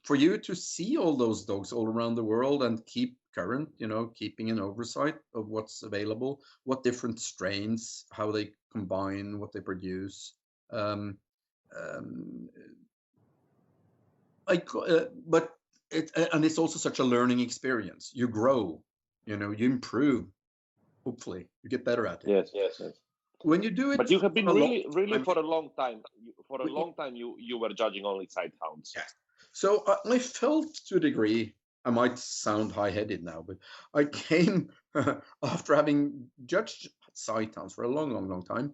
For you to see all those dogs all around the world and keep current, keeping an oversight of what's available, what different strains, how they combine, what they produce. But it's also such a learning experience. You grow, you improve. Hopefully, you get better at it. Yes. When you do it, but you have been really for a long time. For a long time, you were judging only sighthounds. Yeah. So I felt to a degree. I might sound high-headed now, but I came after having judged sighthounds for a long time.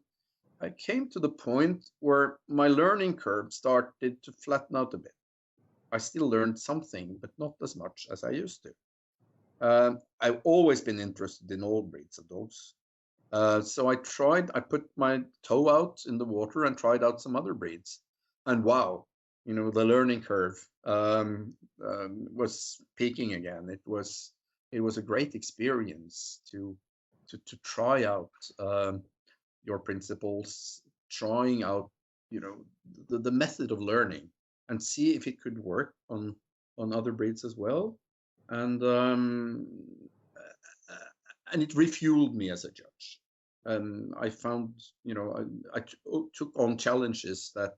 I came to the point where my learning curve started to flatten out a bit. I still learned something, but not as much as I used to. I've always been interested in all breeds of dogs. So I put my toe out in the water and tried out some other breeds. And wow, the learning curve was peaking again. It was a great experience to try out your principles, trying out, the method of learning and see if it could work on other breeds as well. And it refueled me as a judge. I found, I took on challenges that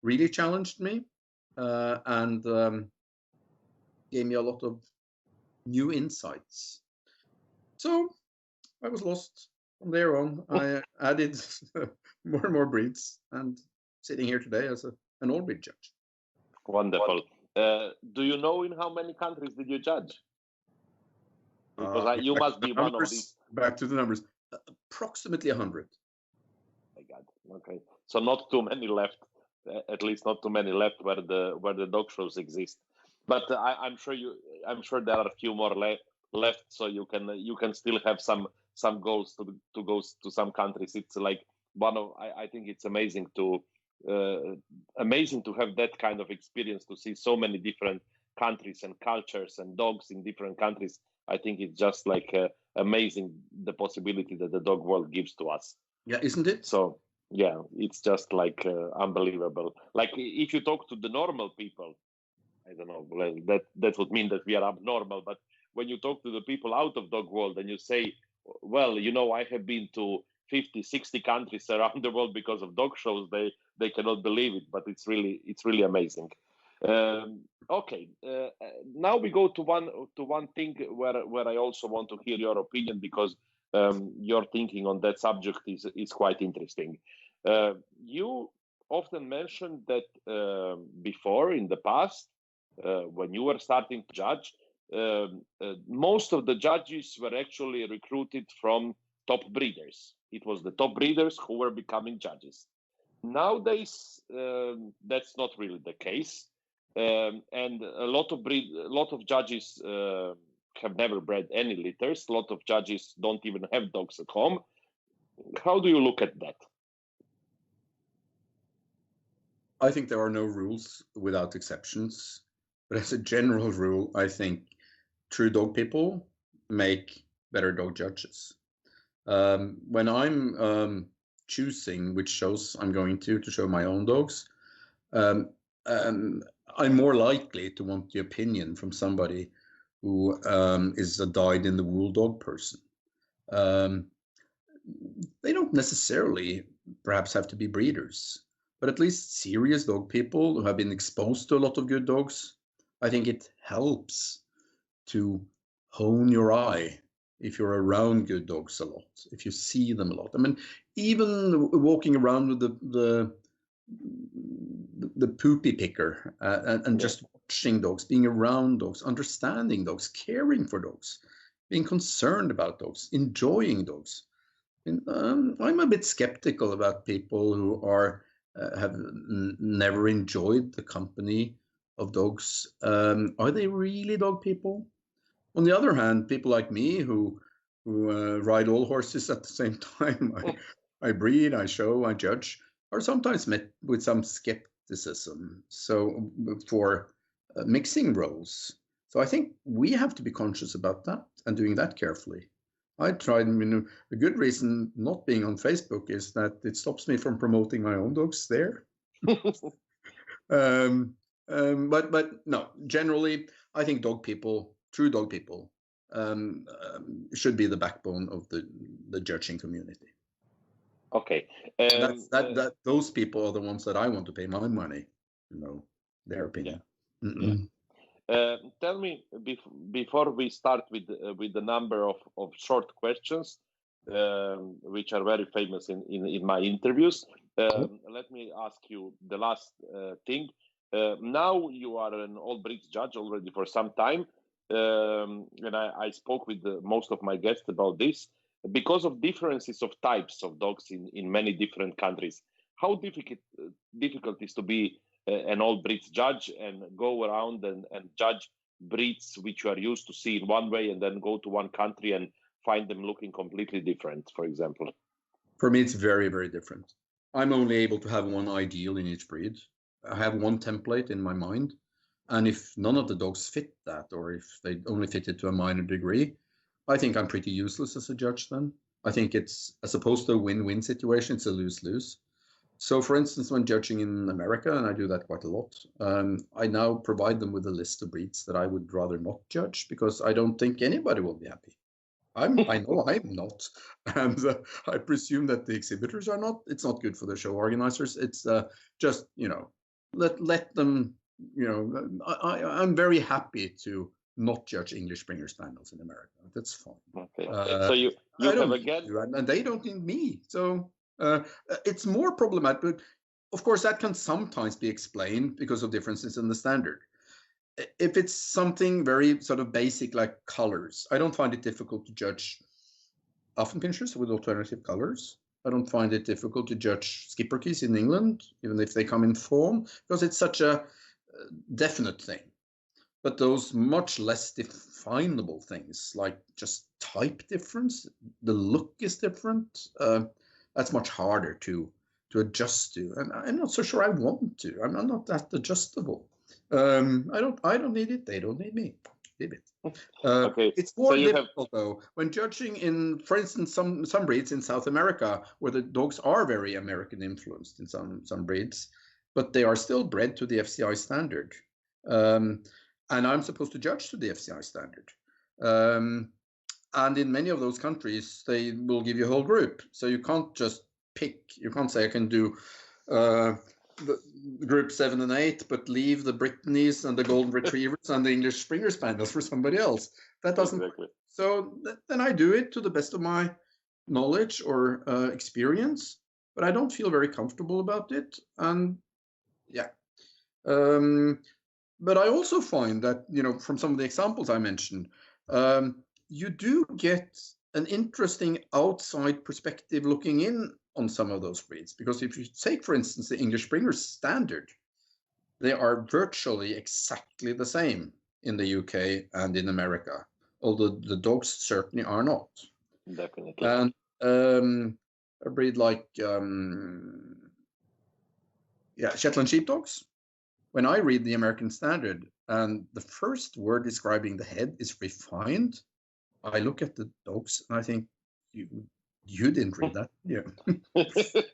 really challenged me and gave me a lot of new insights. So I was lost. From there on, I added more and more breeds, and sitting here today as an all breed judge. Wonderful. Do you know in how many countries did you judge? Because you must be one of these. Back to the numbers. Approximately 100. My God. Okay, so not too many left. At least not too many left where the dog shows exist. But I'm sure there are a few more left, so you can still have some goals to go to some countries. It's like I think it's amazing to amazing to have that kind of experience, to see so many different countries and cultures and dogs in different countries. I think it's just like amazing, the possibility that the dog world gives to us. Yeah, isn't it? So yeah, it's just like unbelievable. Like if you talk to the normal people, I don't know, that would mean that we are abnormal. But when you talk to the people out of dog world and you say, well, you know, I have been to 50, 60 countries around the world because of dog shows, they cannot believe it. But it's really amazing. Okay, now we go to one thing where I also want to hear your opinion, because your thinking on that subject is quite interesting. You often mentioned that before, in the past, when you were starting to judge, most of the judges were actually recruited from top breeders. It was the top breeders who were becoming judges. Nowadays, that's not really the case, and a lot of judges have never bred any litters. A lot of judges don't even have dogs at home. How do you look at that? I think there are no rules without exceptions. But as a general rule, I think true dog people make better dog judges. When I'm choosing which shows I'm going to show my own dogs, I'm more likely to want the opinion from somebody who is a dyed-in-the-wool dog person. They don't necessarily perhaps have to be breeders, but at least serious dog people who have been exposed to a lot of good dogs. I think it helps to hone your eye if you're around good dogs a lot, if you see them a lot. I mean, even walking around with the poopy picker and just watching dogs, being around dogs, understanding dogs, caring for dogs, being concerned about dogs, enjoying dogs. I'm a bit skeptical about people who have never enjoyed the company of dogs. Are they really dog people? On the other hand, people like me who ride all horses at the same time, I breed, I show, I judge, are sometimes met with some skepticism. So for mixing roles, so I think we have to be conscious about that and doing that carefully. I tried, a good reason not being on Facebook is that it stops me from promoting my own dogs there. But no, generally, I think dog people, true dog people, should be the backbone of the judging community. Okay. Those people are the ones that I want to pay my money, their opinion. Yeah. Tell me, before we start with the number of short questions, which are very famous in my interviews, let me ask you the last thing. Now you are an all breeds judge already for some time, and I spoke with most of my guests about this. Because of differences of types of dogs in many different countries, how difficult is to be an all breeds judge and go around and judge breeds which you are used to see in one way, and then go to one country and find them looking completely different, for example? For me, it's very, very different. I'm only able to have one ideal in each breed. I have one template in my mind. And if none of the dogs fit that, or if they only fit it to a minor degree, I think I'm pretty useless as a judge then. I think it's, as opposed to a win-win situation, it's a lose-lose. So for instance, when judging in America, and I do that quite a lot, I now provide them with a list of breeds that I would rather not judge, because I don't think anybody will be happy. I know I'm not, and I presume that the exhibitors are not. It's not good for the show organizers. It's just, let them, I'm very happy to not judge English Springer Spaniels in America. That's fine. Okay. So you have again, and they don't need me. So it's more problematic. But of course, that can sometimes be explained because of differences in the standard. If it's something very sort of basic like colors, I don't find it difficult to judge Affenpinschers with alternative colors. I don't find it difficult to judge Schipperkes in England, even if they come in form, because it's such a definite thing. But those much less definable things, like just type difference, the look is different, that's much harder to adjust to, and I'm not so sure I want to. I'm not that adjustable. I don't need it. They don't need me. Leave it. Okay, It's so more you have difficult though when judging in, for instance, some breeds in South America where the dogs are very American influenced in some breeds, but they are still bred to the FCI standard, and I'm supposed to judge to the FCI standard. And in many of those countries, they will give you a whole group, so you can't just pick. You can't say I can do the group 7 and 8, but leave the Brittany's and the Golden Retrievers and the English Springer Spaniels for somebody else. That doesn't. exactly. So then I do it to the best of my knowledge or experience, but I don't feel very comfortable about it. And yeah, but I also find that, you know, from some of the examples I mentioned, you do get an interesting outside perspective looking in on some of those breeds. Because if you take, for instance, the English Springer standard, they are virtually exactly the same in the UK and in America, although the dogs certainly are not. Definitely. And a breed like Shetland sheepdogs, when I read the American standard and the first word describing the head is refined, I look at the dogs and I think, you didn't read that. Yeah.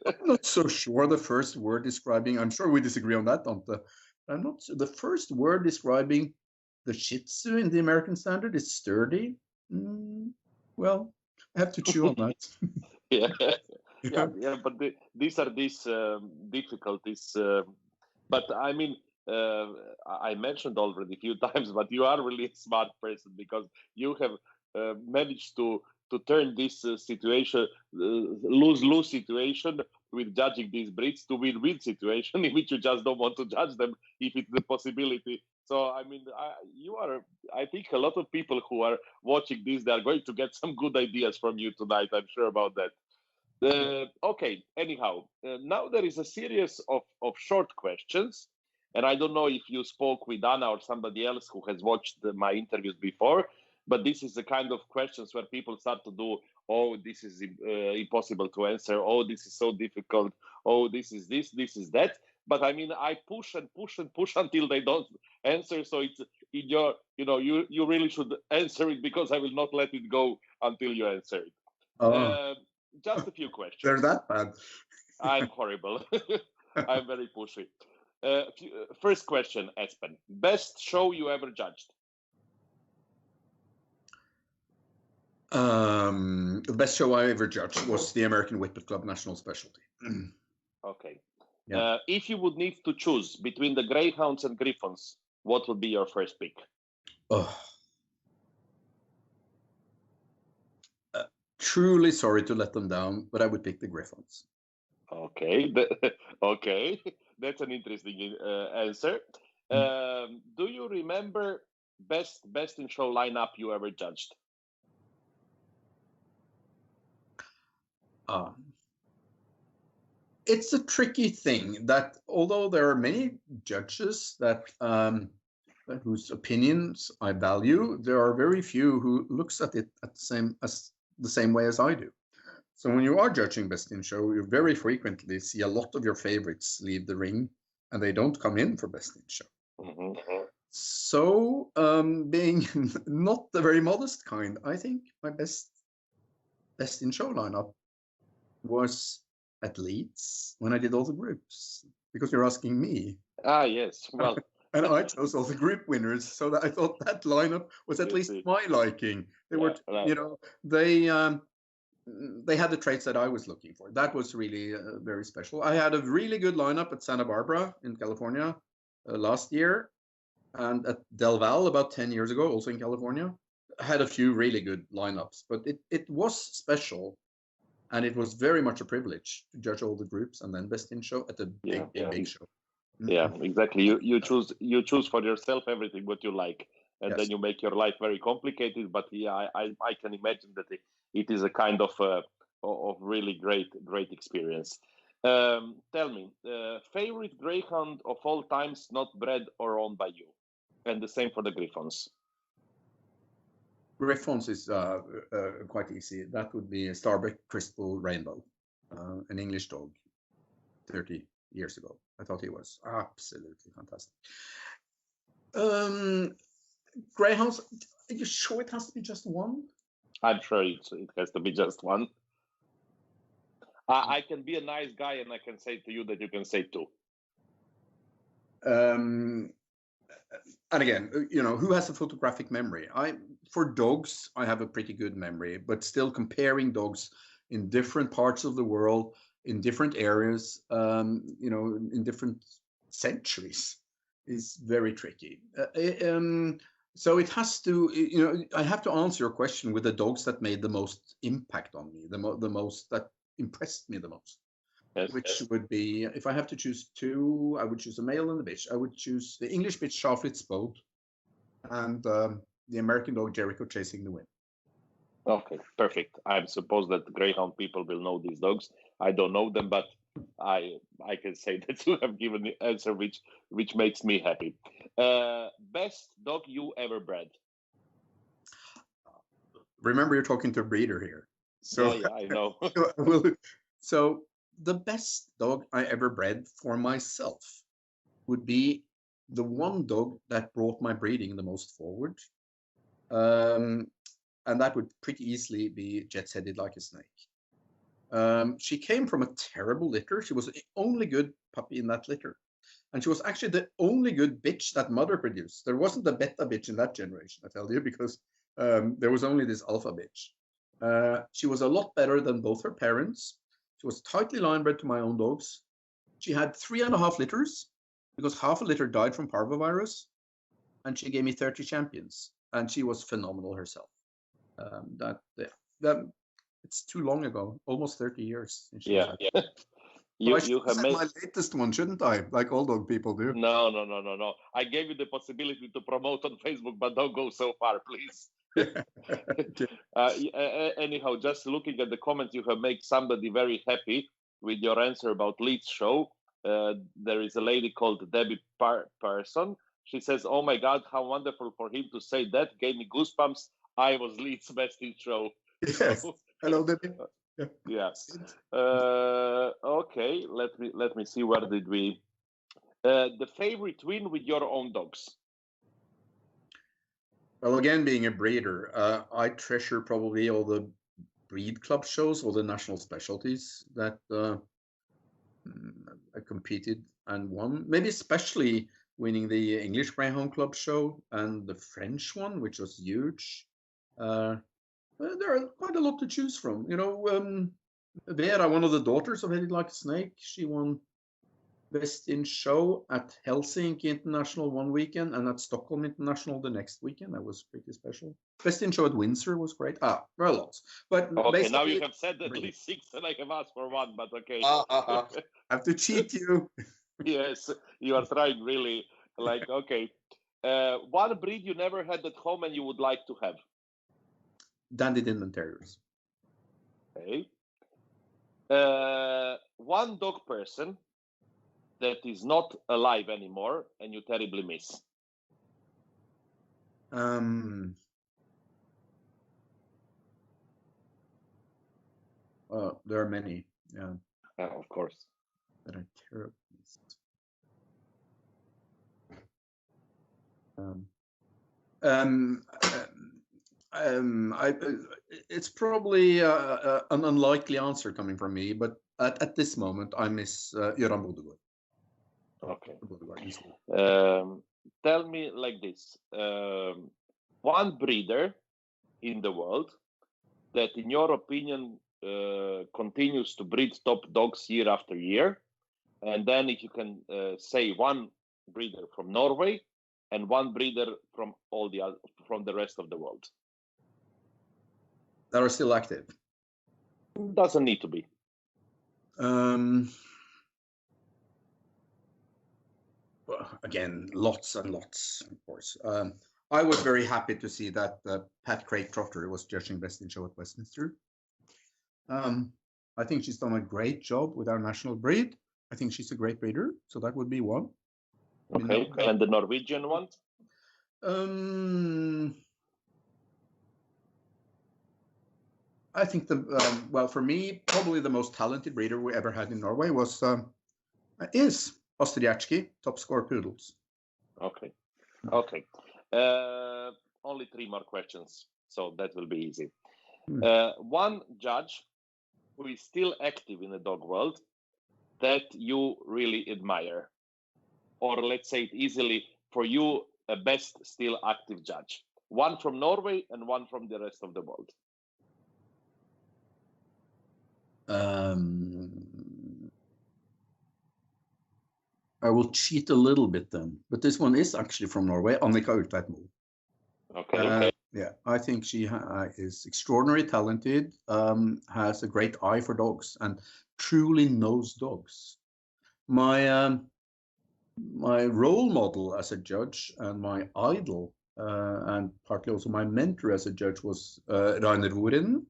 I'm not so sure the first word describing, I'm sure we disagree on that, Ante. I'm not sure. The first word describing the Shih Tzu in the American standard is sturdy. Well, I have to chew on that. Yeah, but these are these difficulties. But I mean, I mentioned already a few times, but you are really a smart person because you have managed to turn this situation, lose-lose situation with judging these breeds to win-win situation in which you just don't want to judge them if it's the possibility. So I mean, I think a lot of people who are watching this, they are going to get some good ideas from you tonight. I'm sure about that. Okay, anyhow, now there is a series of short questions. And I don't know if you spoke with Anna or somebody else who has watched my interviews before, but this is the kind of questions where people start to do, oh, this is impossible to answer. Oh, this is so difficult. Oh, this is that. But I mean, I push and push and push until they don't answer. So it's in your, you really should answer it because I will not let it go until you answer it. Just a few questions. They're that bad. I'm horrible. I'm very pushy. First question, Espen. Best show you ever judged? The best show I ever judged was the American Whippet Club National Specialty. Okay. Yeah. If you would need to choose between the Greyhounds and Griffons, what would be your first pick? Truly sorry to let them down, but I would pick the Griffons. Okay. Okay. That's an interesting answer. Do you remember best in show lineup you ever judged? It's a tricky thing that, although there are many judges that whose opinions I value, there are very few who looks at it at the same way as I do. So when you are judging best in show, you very frequently see a lot of your favorites leave the ring and they don't come in for best in show. So being not the very modest kind, I think my best in show lineup was at Leeds when I did all the groups, because you're asking me. Yes. Well, and I chose all the group winners, so that I thought that lineup was at least my liking. They were, they had the traits that I was looking for. That was really very special. I had a really good lineup at Santa Barbara in California last year, and at Del Valle about 10 years ago, also in California. I had a few really good lineups, but it was special. And it was very much a privilege to judge all the groups and then best in show at a big show. Yeah, exactly. You choose for yourself everything what you like, and then you make your life very complicated. But yeah, I can imagine that it is a kind of really great experience. Tell me, favorite greyhound of all times not bred or owned by you, and the same for the Griffons. Griffons is quite easy. That would be a Starbuck Crystal Rainbow, an English dog. 30 years ago. I thought he was absolutely fantastic. Greyhounds, are you sure it has to be just one? I'm sure it has to be just one. I can be a nice guy and I can say to you that you can say two. And again, who has a photographic memory? For dogs, I have a pretty good memory, but still comparing dogs in different parts of the world, in different areas, in different centuries is very tricky. So it has to, I have to answer your question with the dogs that made the most impact on me, the most that impressed me the most. Yes. Which would be, if I have to choose two, I would choose a male and a bitch. I would choose the English bitch Charlotte Spode and the American dog Jericho Chasing the Wind. Okay, perfect. I suppose that Greyhound people will know these dogs. I don't know them, but I can say that you have given the answer which makes me happy. Best dog you ever bred? Remember, you're talking to a breeder here. So Yeah, I know. So the best dog I ever bred for myself would be the one dog that brought my breeding the most forward. And that would pretty easily be Jet-Headed Like a Snake. She came from a terrible litter. She was the only good puppy in that litter. And she was actually the only good bitch that mother produced. There wasn't a beta bitch in that generation, I tell you, because there was only this alpha bitch. She was a lot better than both her parents. She was tightly line bred to my own dogs. She had 3.5 litters because half a litter died from parvovirus. And she gave me 30 champions. And she was phenomenal herself. It's too long ago, almost 30 years. Yeah. You have made my latest one, shouldn't I? Like all dog people do. No. I gave you the possibility to promote on Facebook, but don't go so far, please. Anyhow, just looking at the comments, you have made somebody very happy with your answer about Leeds show. There is a lady called Debbie Person. She says, "Oh my God, how wonderful for him to say that! Gave me goosebumps. I was Leeds' best in show." Yes. So, hello, Debbie. Yeah. Okay. Let me see. Where did we? The favorite win with your own dogs. Well, again, being a breeder, I treasure probably all the breed club shows, all the national specialties that I competed and won. Maybe especially winning the English Greyhound Club show and the French one, which was huge. There are quite a lot to choose from. Vera, one of the daughters of Headed Like a Snake, she won Best in Show at Helsinki International one weekend and at Stockholm International the next weekend. That was pretty special. Best in Show at Windsor was great. There are lots. But okay, now you have said at least 6 and I have asked for one, but okay. I have to cheat you. Yes, you are trying really. Like, okay. One breed you never had at home and you would like to have? Dandy Dinman Terriers. Okay. One dog person that is not alive anymore and you terribly miss? There are many. Yeah. Of course. That I terribly missed. It's probably an unlikely answer coming from me, but at this moment, I miss Göran Bodegård. Okay. Tell me like this: one breeder in the world that, in your opinion, continues to breed top dogs year after year, and then if you can say one breeder from Norway and one breeder from from the rest of the world that are still active. Doesn't need to be. Well, again, lots and lots, of course. I was very happy to see that Pat Craig Trotter was judging Best in Show at Westminster. I think she's done a great job with our national breed. I think she's a great breeder, so that would be one. Okay, and the Norwegian one? I think well, for me, probably the most talented breeder we ever had in Norway was Is Ostriachki top score poodles. Okay. Only 3 more questions, so that will be easy. One judge who is still active in the dog world that you really admire, or let's say it easily, for you, a best still active judge. One from Norway and one from the rest of the world. I will cheat a little bit then, but this one is actually from Norway, Annika Ultveitmo. Okay. Yeah, I think she is extraordinarily talented, has a great eye for dogs, and truly knows dogs. My role model as a judge and my idol, and partly also my mentor as a judge, was Rainer Worin.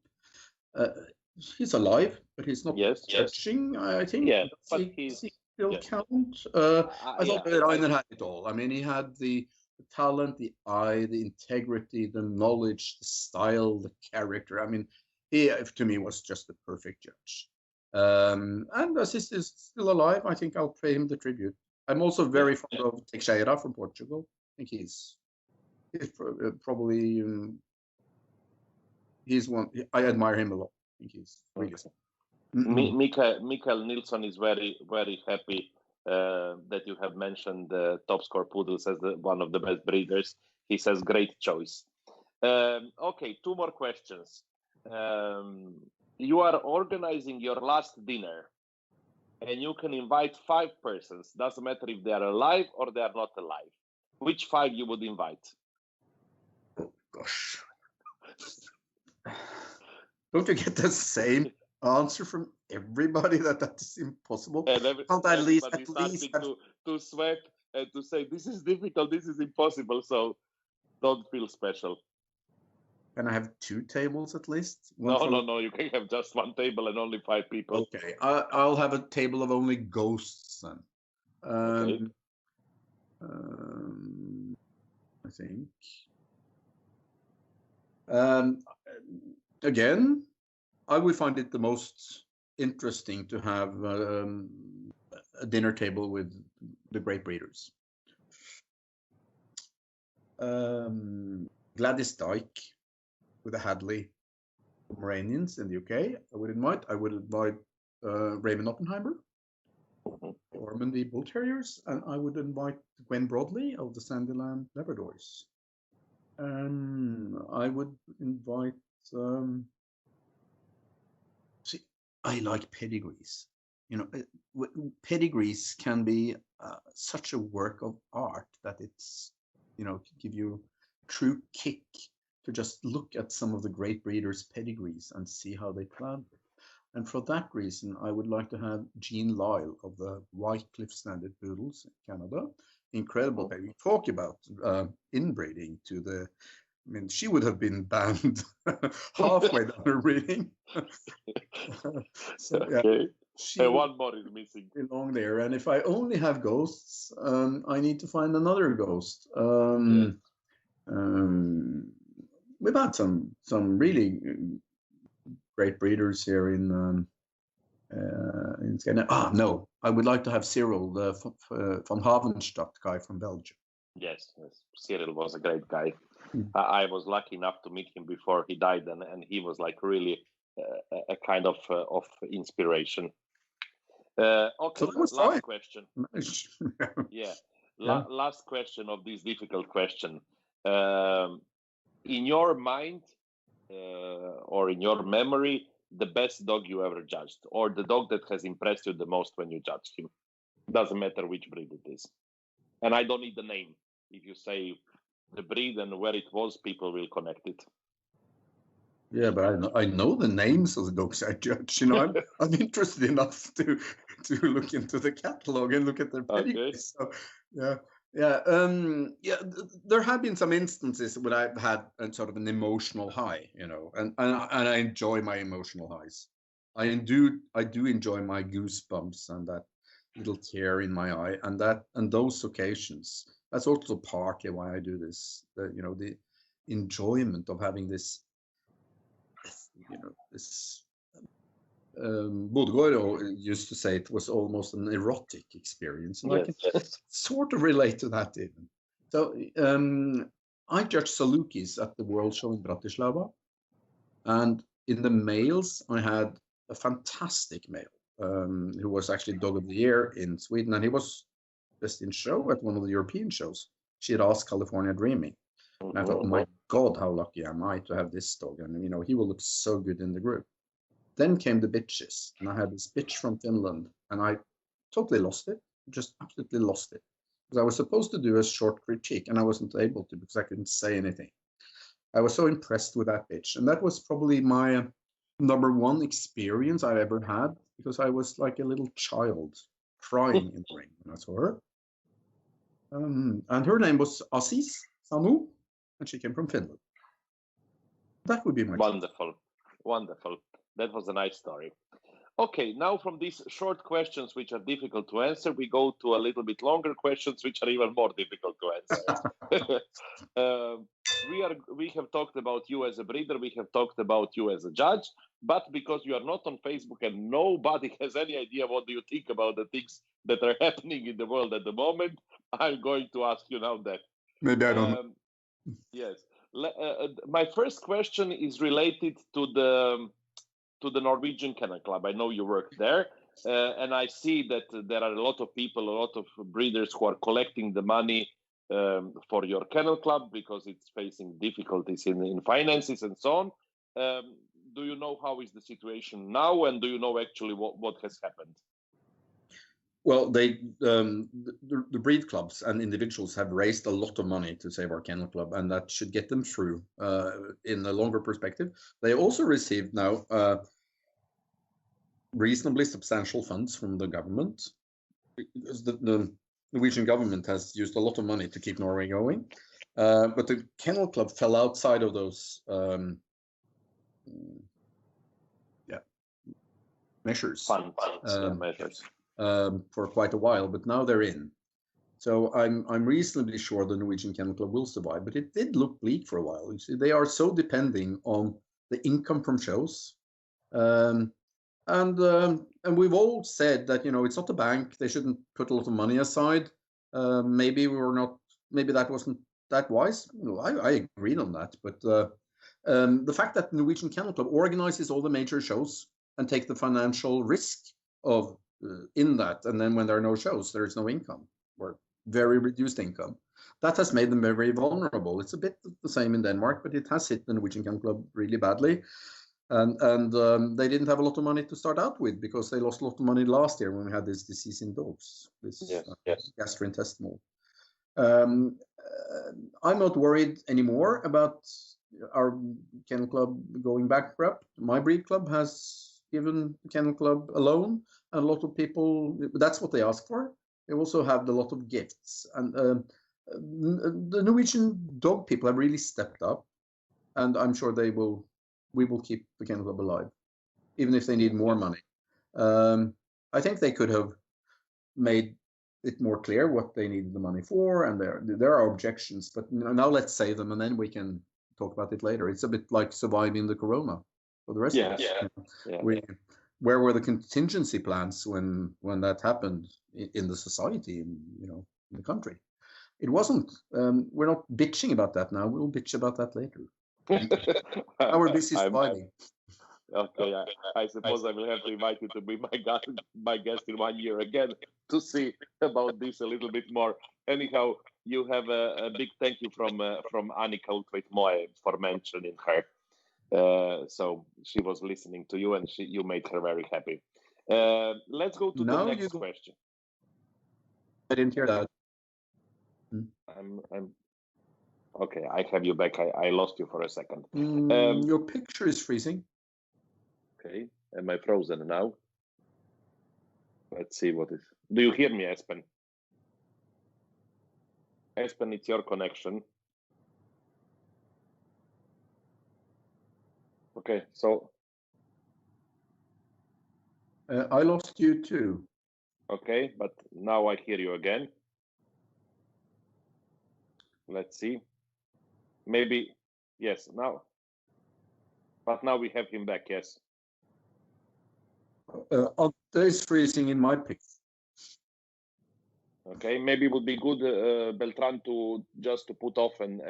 He's alive, but he's not judging, I think. Yeah, but he still count. I thought Rainer had it all. I mean, he had the talent, the eye, the integrity, the knowledge, the style, the character. I mean, he, to me, was just the perfect judge. And as he's still alive, I think I'll pay him the tribute. I'm also very fond of Teixeira from Portugal. I think he's probably he's one. I admire him a lot. I think he's really. Mikael Nilsson is very, very happy that you have mentioned Top Score Poodles as one of the best breeders. He says great choice. Okay, 2 more questions. You are organizing your last dinner and you can invite 5 persons. Doesn't matter if they are alive or they are not alive. Which 5 you would invite? Oh, gosh. Don't you get the same answer from everybody that is impossible? Can't at least to sweat and to say this is difficult, this is impossible, so don't feel special. Can I have 2 tables at least? No, you can have just 1 table and only 5 people. Okay, I'll have a table of only ghosts then. Okay. I think. Again, I would find it the most interesting to have a dinner table with the great breeders. Gladys Dyke with the Hadley Pomeranians in the UK. I would invite Raymond Oppenheimer, Normandy Bull Terriers, and I would invite Gwen Broadley of the Sandyland Labradors. I would invite. See, I like pedigrees. You know, pedigrees can be such a work of art that it's, you know, give you true kick to just look at some of the great breeders' pedigrees and see how they planned it. And for that reason, I would like to have Jean Lyle of the White Cliff Standard Poodles in Canada. Incredible. We talk about inbreeding to the. I mean, she would have been banned halfway down her breeding. So yeah, 1 more is missing. Belong there, and if I only have ghosts, I need to find another ghost. We've had some really great breeders here in Scandinavia. No, I would like to have Cyril, the von Havenstadt guy from Belgium. Yes, Cyril was a great guy. I was lucky enough to meet him before he died, and he was like really a kind of inspiration. Okay, so last question. Last question of this difficult question. In your mind or in your memory, the best dog you ever judged, or the dog that has impressed you the most when you judged him? Doesn't matter which breed it is. And I don't need the name. If you say the breed and where it was, people will connect it. Yeah, but I know the names of the dogs I judge. You know, I'm interested enough to look into the catalog and look at their pedigrees. So, there have been some instances where I've had sort of an emotional high, you know, and I enjoy my emotional highs. I do enjoy my goosebumps and that little tear in my eye, and those occasions. That's also partly why I do this. You know, the enjoyment of having this, you know, this Bodgaard used to say it was almost an erotic experience, and I can sort of relate to that even. So I judged Salukis at the World Show in Bratislava, and in the males, I had a fantastic male who was actually Dog of the Year in Sweden, and he was best in show at one of the European shows. She had asked California Dreaming. And I thought, my God, how lucky am I to have this dog? And, you know, he will look so good in the group. Then came the bitches, and I had this bitch from Finland, and I totally lost it, just absolutely lost it. Because I was supposed to do a short critique, and I wasn't able to because I couldn't say anything. I was so impressed with that bitch, and that was probably my number one experience I ever had, because I was like a little child crying in the ring when I saw her. And her name was Aziz Sanu, and she came from Finland. That would be my Wonderful. That was a nice story. Okay, now from these short questions, which are difficult to answer, we go to a little bit longer questions, which are even more difficult to answer. We have talked about you as a breeder, we have talked about you as a judge, but because you are not on Facebook and nobody has any idea what do you think about the things that are happening in the world at the moment, I'm going to ask you now that. Maybe I don't know. Yes. My first question is related to the Norwegian Kennel Club. I know you work there, and I see that there are a lot of people, a lot of breeders who are collecting the money for your kennel club because it's facing difficulties in finances and so on. Do you know how is the situation now, and do you know actually what has happened? Well, the breed clubs and individuals have raised a lot of money to save our kennel club, and that should get them through in a longer perspective. They also received now reasonably substantial funds from the government, because the Norwegian government has used a lot of money to keep Norway going. But the kennel club fell outside of those measures. Measures. For quite a while, but now they're in. So I'm reasonably sure the Norwegian Kennel Club will survive, but it did look bleak for a while. You see, they are so depending on the income from shows, and we've all said that, you know, it's not a bank; they shouldn't put a lot of money aside. Maybe that wasn't that wise. You know, I agreed on that, but the fact that the Norwegian Kennel Club organizes all the major shows and take the financial risk of in that, and then when there are no shows, there is no income or very reduced income. That has made them very, very vulnerable. It's a bit the same in Denmark, but it has hit the Norwegian Kennel Club really badly. And they didn't have a lot of money to start out with because they lost a lot of money last year when we had this disease in dogs, this gastrointestinal. I'm not worried anymore about our kennel club going bankrupt. My breed club has given the kennel club a loan, and a lot of people, that's what they ask for. They also have a lot of gifts, and the Norwegian dog people have really stepped up, and I'm sure we will keep the kennel club alive, even if they need more money. I think they could have made it more clear what they needed the money for, and there are objections, but now let's save them, and then we can talk about it later. It's a bit like surviving the corona for the rest of us. Where were the contingency plans when that happened in the society, in the country? It wasn't. We're not bitching about that now. We'll bitch about that later. Now we're busy surviving. Okay, I suppose I will have to invite you to be my guest in 1 year again to see about this a little bit more. Anyhow, you have a big thank you from Annika Meyer for mentioning her. So she was listening to you, and you made her very happy. Let's go to the next question. I didn't hear that. I'm okay. I have you back. I lost you for a second. Your picture is freezing. Okay, am I frozen now? Let's see what is. Do you hear me, Espen? Espen, it's your connection. Okay, so I lost you too. Okay, but now I hear you again. Let's see. Maybe, yes, now. But now we have him back, yes. Ante is freezing in my pic. Okay, maybe it would be good, Beltran, to just to put off and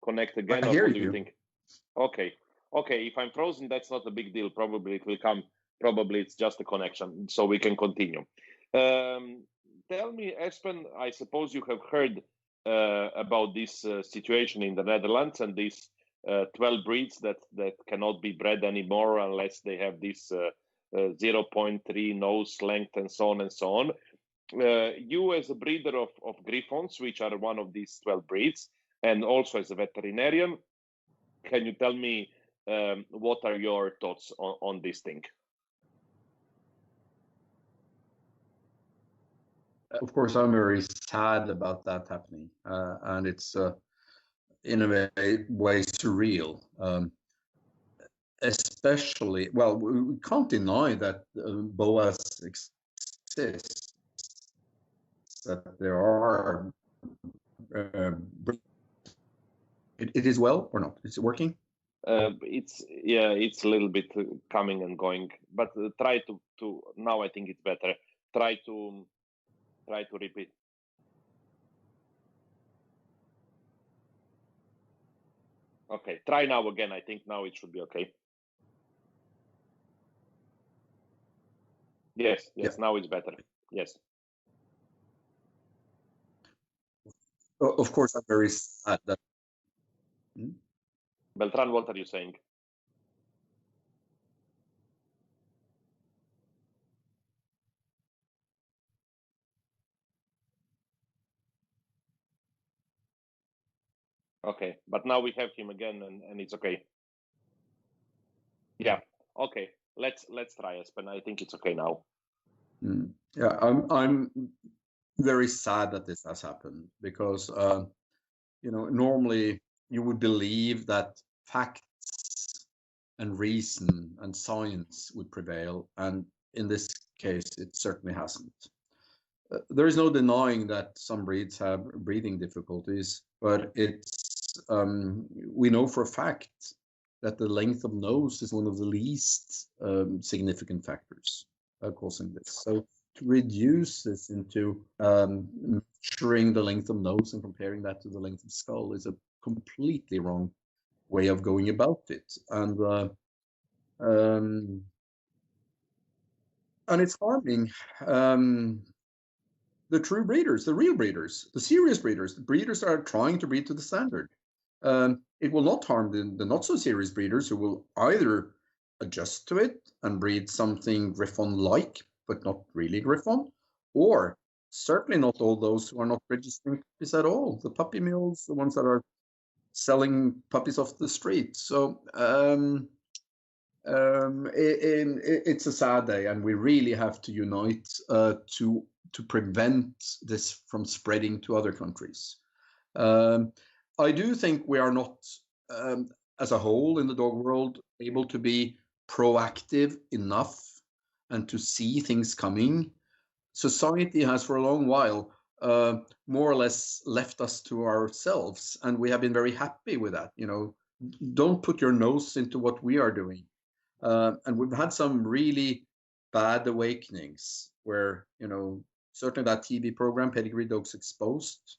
connect again. I or hear what do you. you think? Okay, if I'm frozen, that's not a big deal. Probably it will come. Probably it's just a connection, so we can continue. Tell me, Espen, I suppose you have heard about this situation in the Netherlands and these 12 breeds that cannot be bred anymore unless they have this 0.3 nose length and so on and so on. You as a breeder of Griffons, which are one of these 12 breeds, and also as a veterinarian, can you tell me what are your thoughts on this thing? Of course, I'm very sad about that happening, and it's in a way surreal. Especially, well, we can't deny that boas exist, that there are. It is well or not? Is it working? It's a little bit coming and going, but try to now. I think it's better. Try to repeat. Okay, try now again. I think now it should be okay. Yes, Yeah. now it's better. Yes. Of course, I'm very sad that. Beltran, what are you saying? Okay, but now we have him again, and it's okay. Yeah. Okay. Let's try, Espen. I think it's okay now. Yeah, I'm very sad that this has happened because normally you would believe that facts and reason and science would prevail, and in this case, it certainly hasn't. There is no denying that some breeds have breathing difficulties, but it's we know for a fact that the length of nose is one of the least significant factors causing this. So to reduce this into measuring the length of nose and comparing that to the length of skull is a completely wrong way of going about it, and it's harming the true breeders, the real breeders, the serious breeders, the breeders that are trying to breed to the standard. It will not harm the not so serious breeders who will either adjust to it and breed something Griffon-like, but not really Griffon, or certainly not all those who are not registering puppies at all, the puppy mills, the ones that are selling puppies off the street. So it's a sad day, and we really have to unite to prevent this from spreading to other countries. I do think we are not, as a whole in the dog world, able to be proactive enough and to see things coming. Society has for a long while more or less left us to ourselves, and we have been very happy with that. Don't put your nose into what we are doing. And we've had some really bad awakenings where, certainly that TV program, Pedigree Dogs Exposed,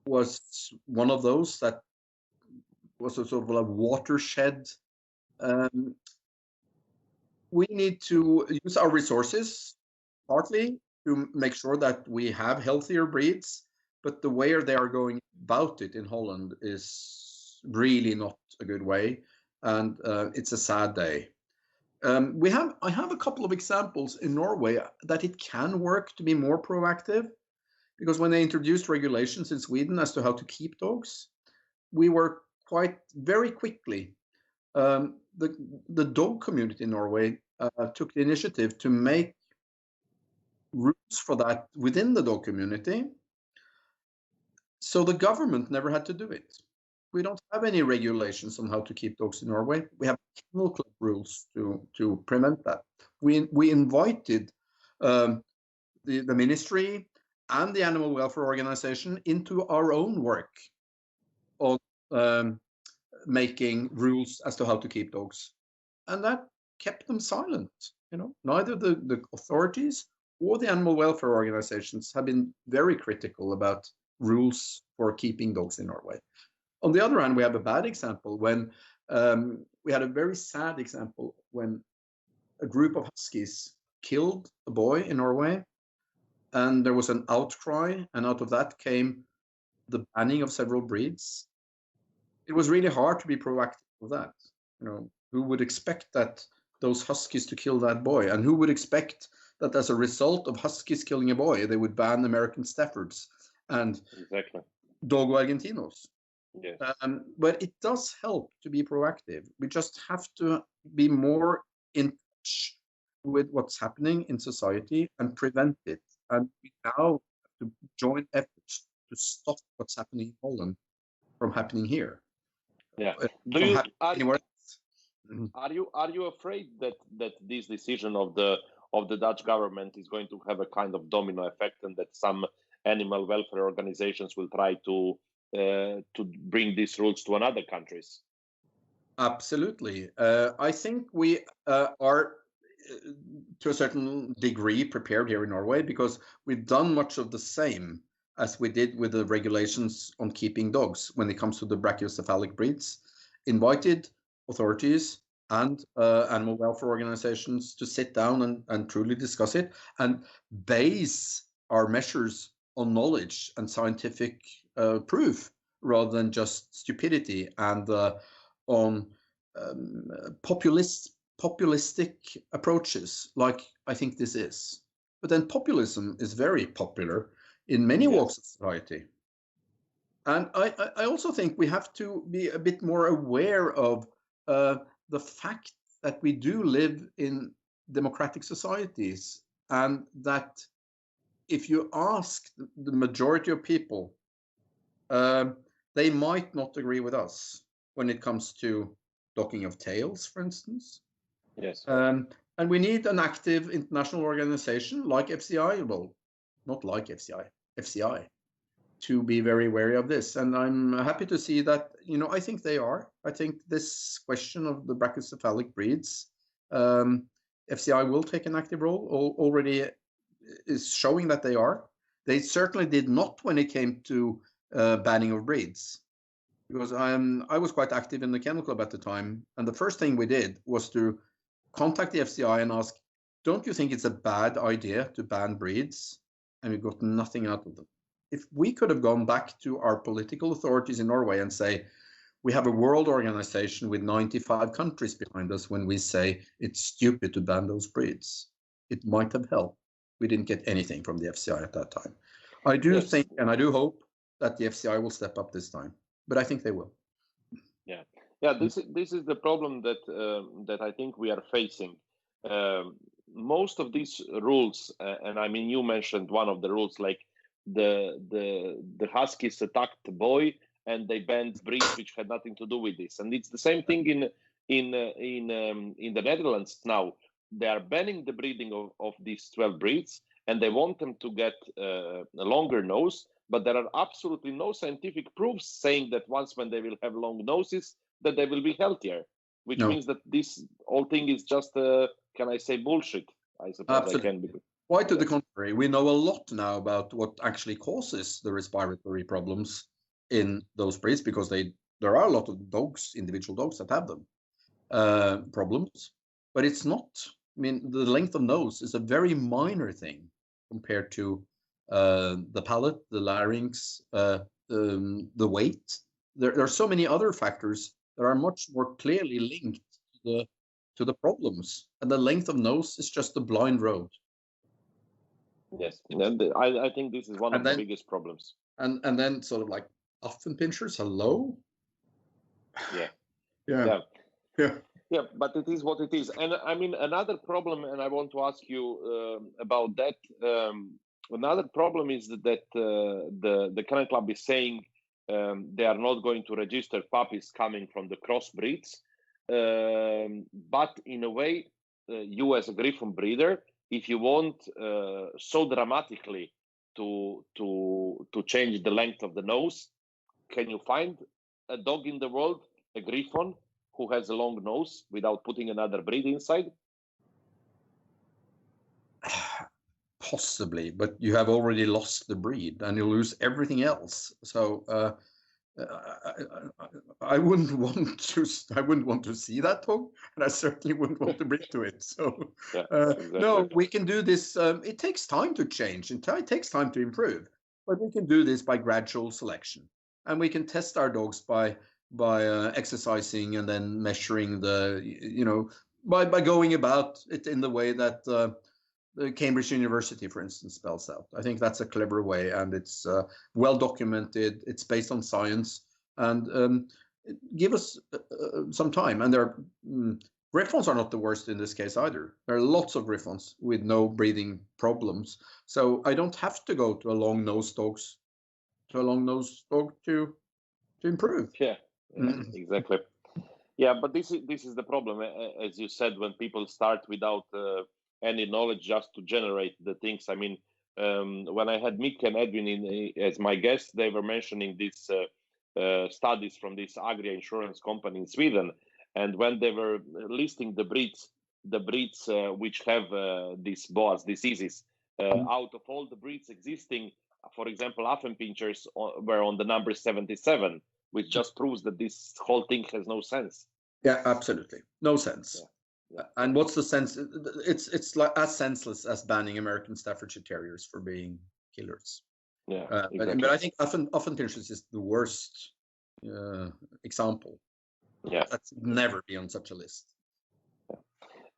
was one of those that was a sort of a watershed. We need to use our resources partly to make sure that we have healthier breeds, but the way they are going about it in Holland is really not a good way, and it's a sad day. I have a couple of examples in Norway that it can work to be more proactive, because when they introduced regulations in Sweden as to how to keep dogs, we were quite very quickly. The dog community in Norway took the initiative to make rules for that within the dog community, so the government never had to do it. We don't have any regulations on how to keep dogs in Norway. We have kennel club rules to prevent that. We invited the ministry and the animal welfare organization into our own work on making rules as to how to keep dogs, and that kept them silent. Neither the authorities or the animal welfare organizations have been very critical about rules for keeping dogs in Norway. On the other hand, we have a bad example when we had a very sad example when a group of huskies killed a boy in Norway, and there was an outcry, and out of that came the banning of several breeds. It was really hard to be proactive with that. Who would expect that those huskies to kill that boy, and who would expect that as a result of huskies killing a boy, they would ban American Staffords and Dogo Argentinos. Yes. But it does help to be proactive. We just have to be more in touch with what's happening in society and prevent it. And we now have to join efforts to stop what's happening in Holland from happening here. Yeah. Are you afraid that this decision of the Dutch government is going to have a kind of domino effect, and that some animal welfare organizations will try to bring these rules to other countries? Absolutely. I think we are, to a certain degree, prepared here in Norway, because we've done much of the same as we did with the regulations on keeping dogs when it comes to the brachycephalic breeds. Invited authorities and animal welfare organizations to sit down and truly discuss it and base our measures on knowledge and scientific proof rather than just stupidity and on populistic approaches like I think this is. But then populism is very popular in many walks of society. And I also think we have to be a bit more aware of the fact that we do live in democratic societies, and that if you ask the majority of people, they might not agree with us when it comes to docking of tails, for instance. Yes. And we need an active international organization like FCI, well, not like FCI, to be very wary of this. And I'm happy to see that, I think they are. I think this question of the brachycephalic breeds, FCI will take an active role, already is showing that they are. They certainly did not when it came to banning of breeds, because I was quite active in the Kennel Club at the time. And the first thing we did was to contact the FCI and ask, don't you think it's a bad idea to ban breeds? And we got nothing out of them. If we could have gone back to our political authorities in Norway and say, we have a world organization with 95 countries behind us when we say it's stupid to ban those breeds, it might have helped. We didn't get anything from the FCI at that time. I do think, and I do hope, that the FCI will step up this time, but I think they will. Yeah. This is the problem that I think we are facing. Most of these rules, and I mean, you mentioned one of the rules, like the huskies attacked the boy and they banned breeds which had nothing to do with this, and it's the same thing in the Netherlands now. They are banning the breeding of these 12 breeds, and they want them to get a longer nose, but there are absolutely no scientific proofs saying that when they will have long noses that they will be healthier, which means that this whole thing is just can I say bullshit? I suppose. Absolutely. I can. Quite to the contrary, we know a lot now about what actually causes the respiratory problems in those breeds, because there are a lot of dogs, individual dogs, that have them problems, but it's not. I mean, the length of nose is a very minor thing compared to the palate, the larynx, the weight. There are so many other factors that are much more clearly linked to the problems, and the length of nose is just a blind road. Yes, and I think this is one of the biggest problems. And then sort of like Affen pinchers, hello? Yeah, but it is what it is. And I mean, another problem, and I want to ask you about that. Another problem is that the Kennel Club is saying they are not going to register puppies coming from the crossbreeds. But in a way, you as a Griffon breeder, if you want so dramatically to change the length of the nose, can you find a dog in the world, a Griffon, who has a long nose without putting another breed inside? Possibly, but you have already lost the breed and you lose everything else. So I wouldn't want to. I wouldn't want to see that dog, and I certainly wouldn't want to breed to it. So Yeah, exactly. no, we can do this. It takes time to change, and it takes time to improve, but we can do this by gradual selection, and we can test our dogs by exercising and then measuring the, by going about it in the way that the Cambridge University, for instance, spells out. I think that's a clever way, and it's well documented. It's based on science, and give us some time. And Griffons are not the worst in this case either. There are lots of Griffons with no breathing problems, so I don't have to go to a long-nosed dog to improve. Yeah, exactly. Yeah, but this is the problem, as you said, when people start without any knowledge just to generate the things. I mean, when I had Mieke and Edwin as my guests, they were mentioning these studies from this agri insurance company in Sweden, and when they were listing the breeds which have these BOAS diseases, out of all the breeds existing, for example, Affenpinchers were on the number 77, which just proves that this whole thing has no sense. Yeah, absolutely, no sense. Yeah. Yeah. And what's the sense? It's like as senseless as banning American Staffordshire Terriers for being killers. Yeah, exactly. But I think Affenpinchers is the worst example. Yeah, that should never be on such a list.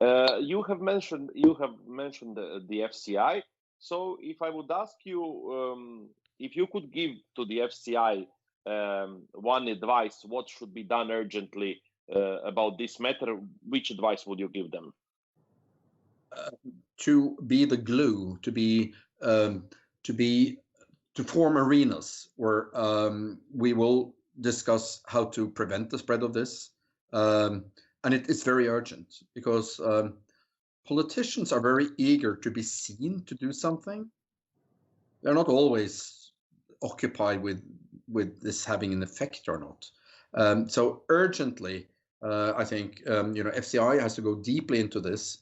You have mentioned the FCI. So if I would ask you if you could give to the FCI one advice, what should be done urgently about this matter, which advice would you give them? To be the glue, to form arenas where we will discuss how to prevent the spread of this, and it's very urgent because politicians are very eager to be seen to do something. They're not always occupied with this having an effect or not. So urgently, I think FCI has to go deeply into this,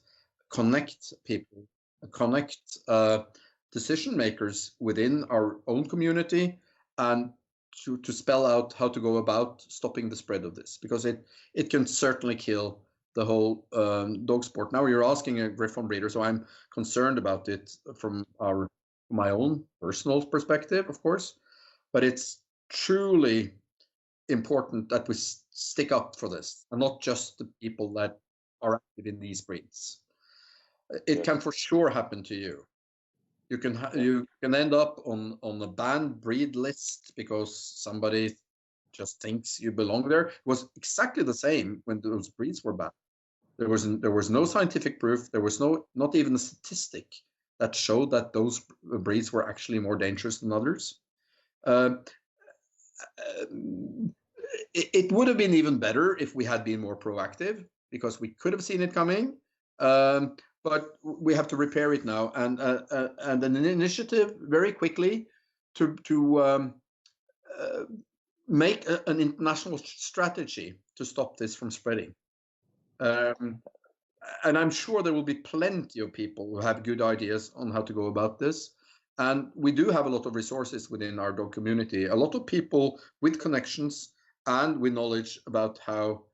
connect people, connect decision makers within our own community, and to spell out how to go about stopping the spread of this, because it can certainly kill the whole dog sport. Now you're asking a Griffon breeder, so I'm concerned about it from my own personal perspective, of course, but it's truly important that we stick up for this, and not just the people that are active in these breeds. It can for sure happen to you. You can end up on a banned breed list because somebody just thinks you belong there. It was exactly the same when those breeds were banned. There was no scientific proof. There was not even a statistic that showed that those breeds were actually more dangerous than others. It would have been even better if we had been more proactive, because we could have seen it coming. But we have to repair it now, and an initiative very quickly to make an international strategy to stop this from spreading. And I'm sure there will be plenty of people who have good ideas on how to go about this. And we do have a lot of resources within our dog community, a lot of people with connections and with knowledge about how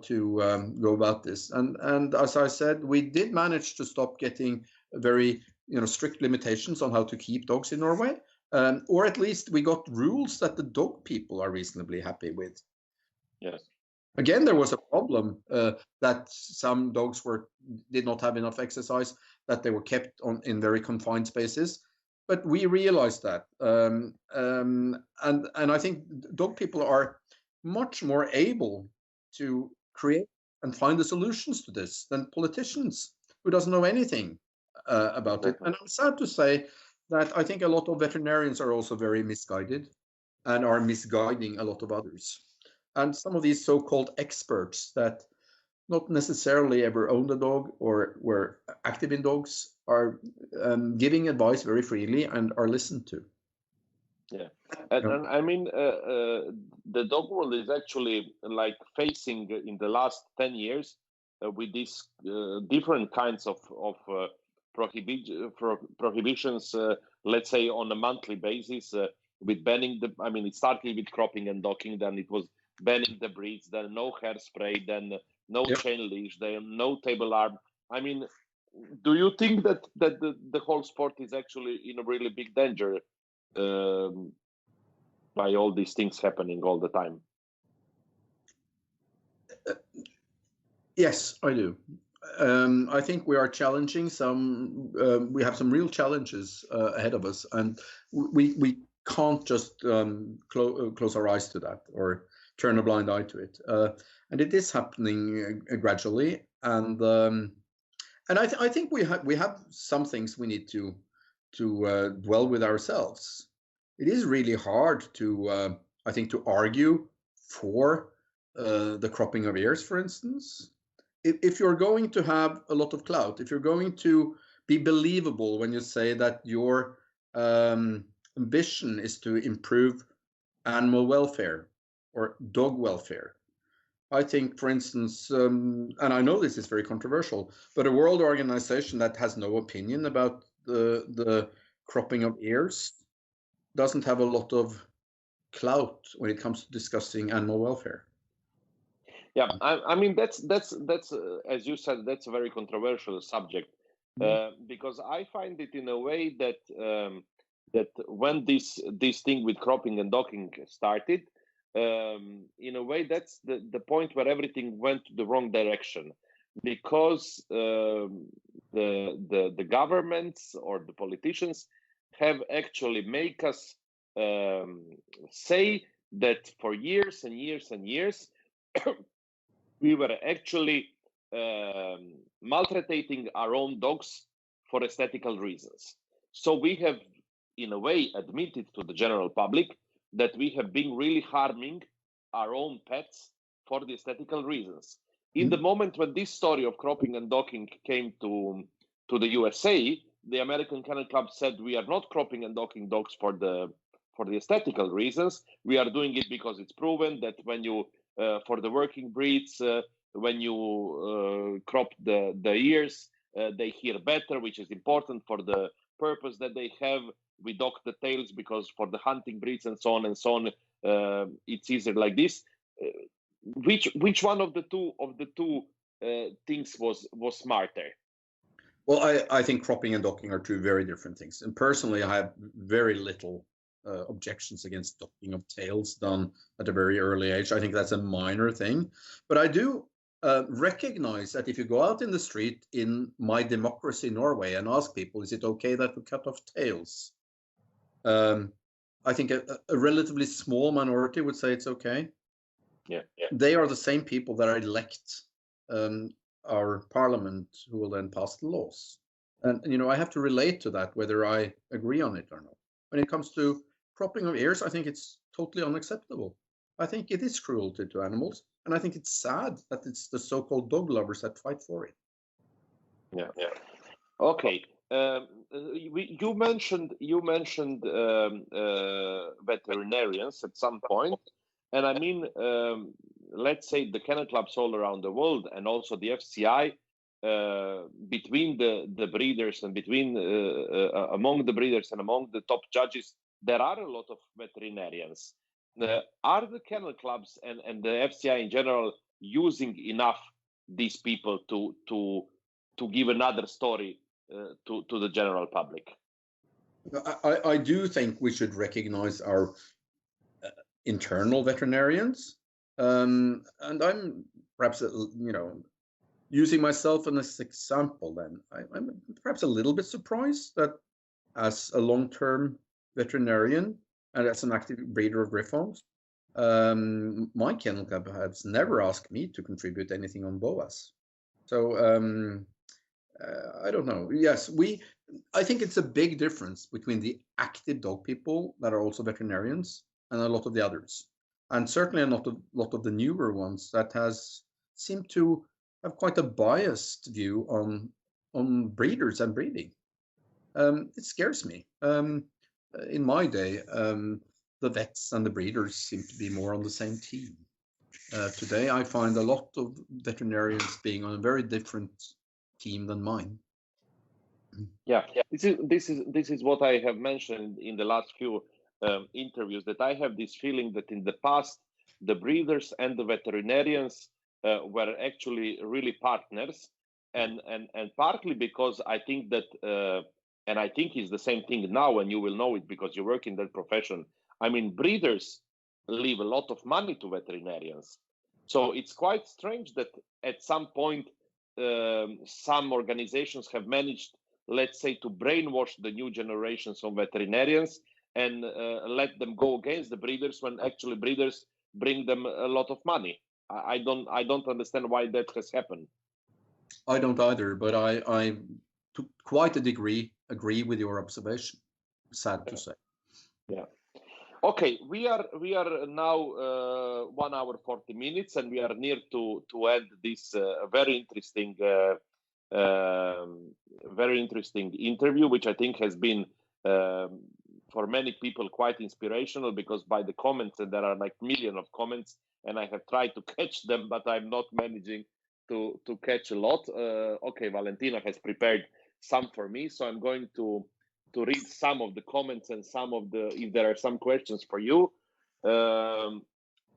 to go about this. And as I said, we did manage to stop getting very strict limitations on how to keep dogs in Norway, or at least we got rules that the dog people are reasonably happy with. Yes. Again, there was a problem that some dogs did not have enough exercise, that they were kept in very confined spaces. But we realized that, and I think dog people are much more able to create and find the solutions to this than politicians who doesn't know anything about it. And I'm sad to say that I think a lot of veterinarians are also very misguided and are misguiding a lot of others. And some of these so-called experts that not necessarily ever owned a dog or were active in dogs are giving advice very freely and are listened to. Yeah, Yeah. and I mean, the dog world is actually like facing in the last 10 years with these different kinds of prohibitions. Let's say on a monthly basis, with banning the. I mean, it started with cropping and docking, then it was banning the breeds, then no hairspray, then no Yep. chain leash, then no table arm. I mean, do you think that the whole sport is actually in a really big danger? By all these things happening all the time. Yes, I do. I think we are challenging some. We have some real challenges ahead of us, and we can't just close our eyes to that or turn a blind eye to it. And it is happening gradually, and I think we have some things we need to dwell with ourselves. It is really hard to I think to argue for the cropping of ears, for instance. If you're going to have a lot of clout, if you're going to be believable when you say that your ambition is to improve animal welfare or dog welfare, I think, for instance, and I know this is very controversial, but a world organization that has no opinion about the cropping of ears doesn't have a lot of clout when it comes to discussing animal welfare. Yeah, I mean that's as you said, that's a very controversial subject because I find it in a way that that when this thing with cropping and docking started, in a way that's the point where everything went the wrong direction because the governments or the politicians have actually make us say that for years and years and years we were actually maltreating our own dogs for aesthetical reasons. So we have, in a way, admitted to the general public that we have been really harming our own pets for the aesthetical reasons. In the moment when this story of cropping and docking came to the USA, the American Kennel Club said we are not cropping and docking dogs for the aesthetical reasons. We are doing it because it's proven that when you for the working breeds, when you crop the ears, they hear better, which is important for the purpose that they have. We dock the tails because for the hunting breeds and so on and so on, it's easier like this. Which one of the two things was smarter? Well, I think cropping and docking are two very different things. And personally, I have very little objections against docking of tails done at a very early age. I think that's a minor thing. But I do recognize that if you go out in the street in my democracy, Norway, and ask people, is it okay that we cut off tails? I think a relatively small minority would say it's okay. Yeah. They are the same people that elect our parliament who will then pass the laws. And, I have to relate to that, whether I agree on it or not. When it comes to cropping of ears, I think it's totally unacceptable. I think it is cruelty to animals. And I think it's sad that it's the so-called dog lovers that fight for it. Yeah. Okay. You mentioned veterinarians at some point, and I mean, let's say the kennel clubs all around the world, and also the FCI, between the breeders and between among the breeders and among the top judges, there are a lot of veterinarians. Are the kennel clubs and the FCI in general using enough these people to give another story to the general public? I do think we should recognize our internal veterinarians, and I'm perhaps using myself as an example. Then I'm perhaps a little bit surprised that as a long-term veterinarian and as an active breeder of Griffons, my kennel club has never asked me to contribute anything on boas. So I don't know. Yes, I think it's a big difference between the active dog people that are also veterinarians and a lot of the others, and certainly a lot of the newer ones that seem to have quite a biased view on breeders and breeding. It scares me. in my day, the vets and the breeders seem to be more on the same team. Today, I find a lot of veterinarians being on a very different team than mine. Yeah, this is what I have mentioned in the last few interviews, that I have this feeling that in the past the breeders and the veterinarians were actually really partners, and partly because I think that and I think it's the same thing now, and you will know it because you work in that profession. I mean, breeders leave a lot of money to veterinarians, so it's quite strange that at some point some organizations have managed, let's say, to brainwash the new generations of veterinarians and let them go against the breeders when actually breeders bring them a lot of money. I don't understand why that has happened. I don't either, but I to quite a degree agree with your observation. Sad to say. Yeah. Okay, we are now 1 hour 40 minutes, and we are near to end this very interesting interview, which I think has been for many people quite inspirational, because by the comments, and there are like millions of comments, and I have tried to catch them, but I'm not managing to catch a lot. Okay, Valentina has prepared some for me, so I'm going to read some of the comments and some of the, if there are some questions for you,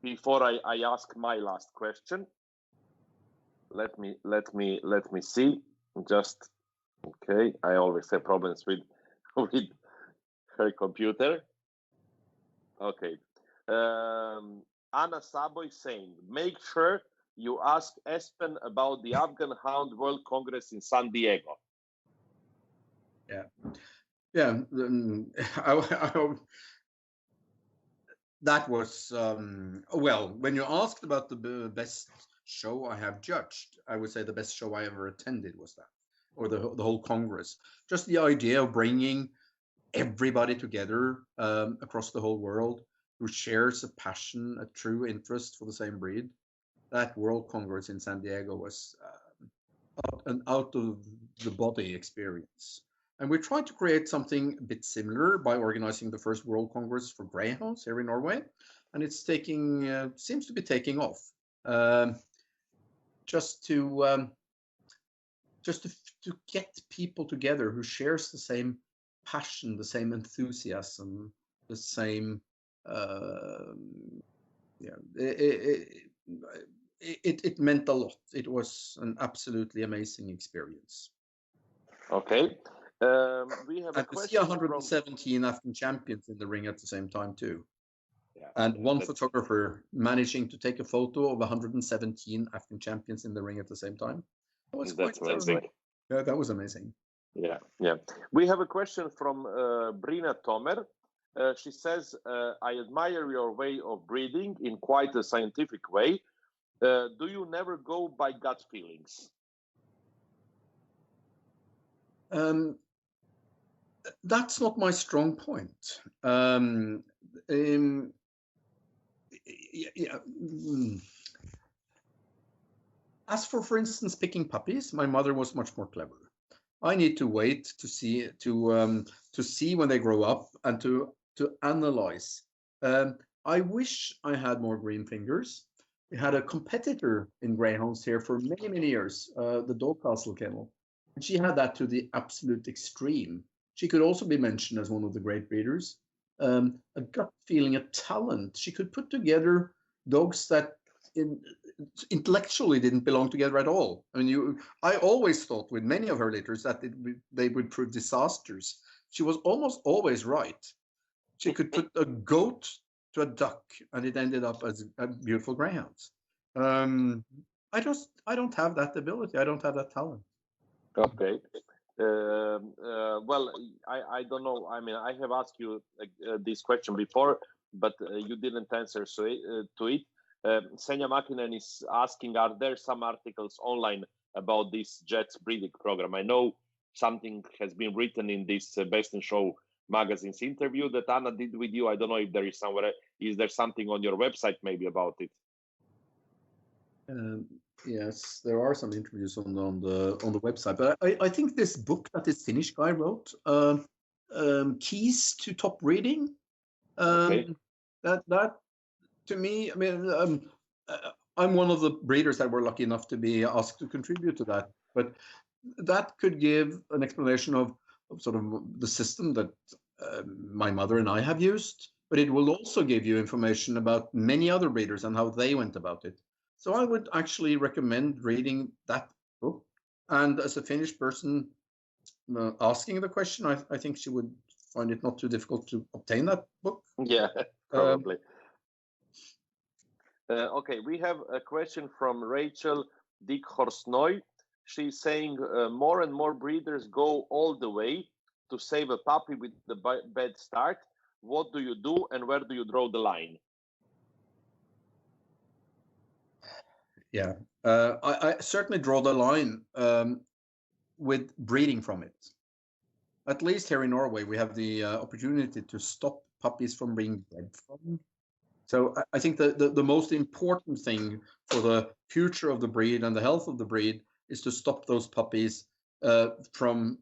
before I ask my last question. Let me see. Just okay. I always have problems with her computer. Okay. Anna Saboy saying, make sure you ask Espen about the Afghan Hound World Congress in San Diego. Yeah. That was well. When you asked about the best show I have judged, I would say the best show I ever attended was that, or the whole Congress. Just the idea of bringing everybody together across the whole world who shares a passion, a true interest for the same breed. That World Congress in San Diego was an out of the body experience. And we tried to create something a bit similar by organizing the first World Congress for greyhounds here in Norway, and it's taking seems to be taking off. Just to get people together who shares the same passion, the same enthusiasm, the same it meant a lot. It was an absolutely amazing experience. Okay. We have and to see 117 Afghan champions in the ring at the same time too. Yeah, and one photographer managing to take a photo of 117 Afghan champions in the ring at the same time. That's amazing. Yeah, that was amazing. Yeah. We have a question from Brina Tomer. She says, I admire your way of breeding in quite a scientific way. Do you never go by gut feelings? That's not my strong point. As for instance, picking puppies, my mother was much more clever. I need to wait to see when they grow up and to analyze. I wish I had more green fingers. We had a competitor in greyhounds here for many years, the Dorcastle Kennel. And she had that to the absolute extreme. She could also be mentioned as one of the great breeders. A gut feeling, a talent. She could put together dogs that intellectually didn't belong together at all. I mean, I always thought with many of her litters that they would prove disasters. She was almost always right. She could put a goat to a duck, and it ended up as a beautiful greyhound. I don't have that ability. I don't have that talent. Okay. Well, I don't know. I mean, I have asked you this question before, but you didn't answer to it. Senja Makinen is asking, are there some articles online about this Jets breeding program? I know something has been written in this Best in Show magazine's interview that Anna did with you. I don't know if there is somewhere. Is there something on your website maybe about it? Yes, there are some interviews on the website, but I think this book that this Finnish guy wrote keys to top breeding. Okay. That to me, I mean, I'm one of the breeders that were lucky enough to be asked to contribute to that. But that could give an explanation of sort of the system that my mother and I have used. But it will also give you information about many other breeders and how they went about it. So I would actually recommend reading that book. And as a Finnish person asking the question, I think she would find it not too difficult to obtain that book. Yeah, probably. Okay, we have a question from Rachel Dickhorstnoy. She's saying more and more breeders go all the way to save a puppy with the bad start. What do you do and where do you draw the line? Yeah, I certainly draw the line with breeding from it. At least here in Norway, we have the opportunity to stop puppies from being bred from. So I think the most important thing for the future of the breed and the health of the breed is to stop those puppies from,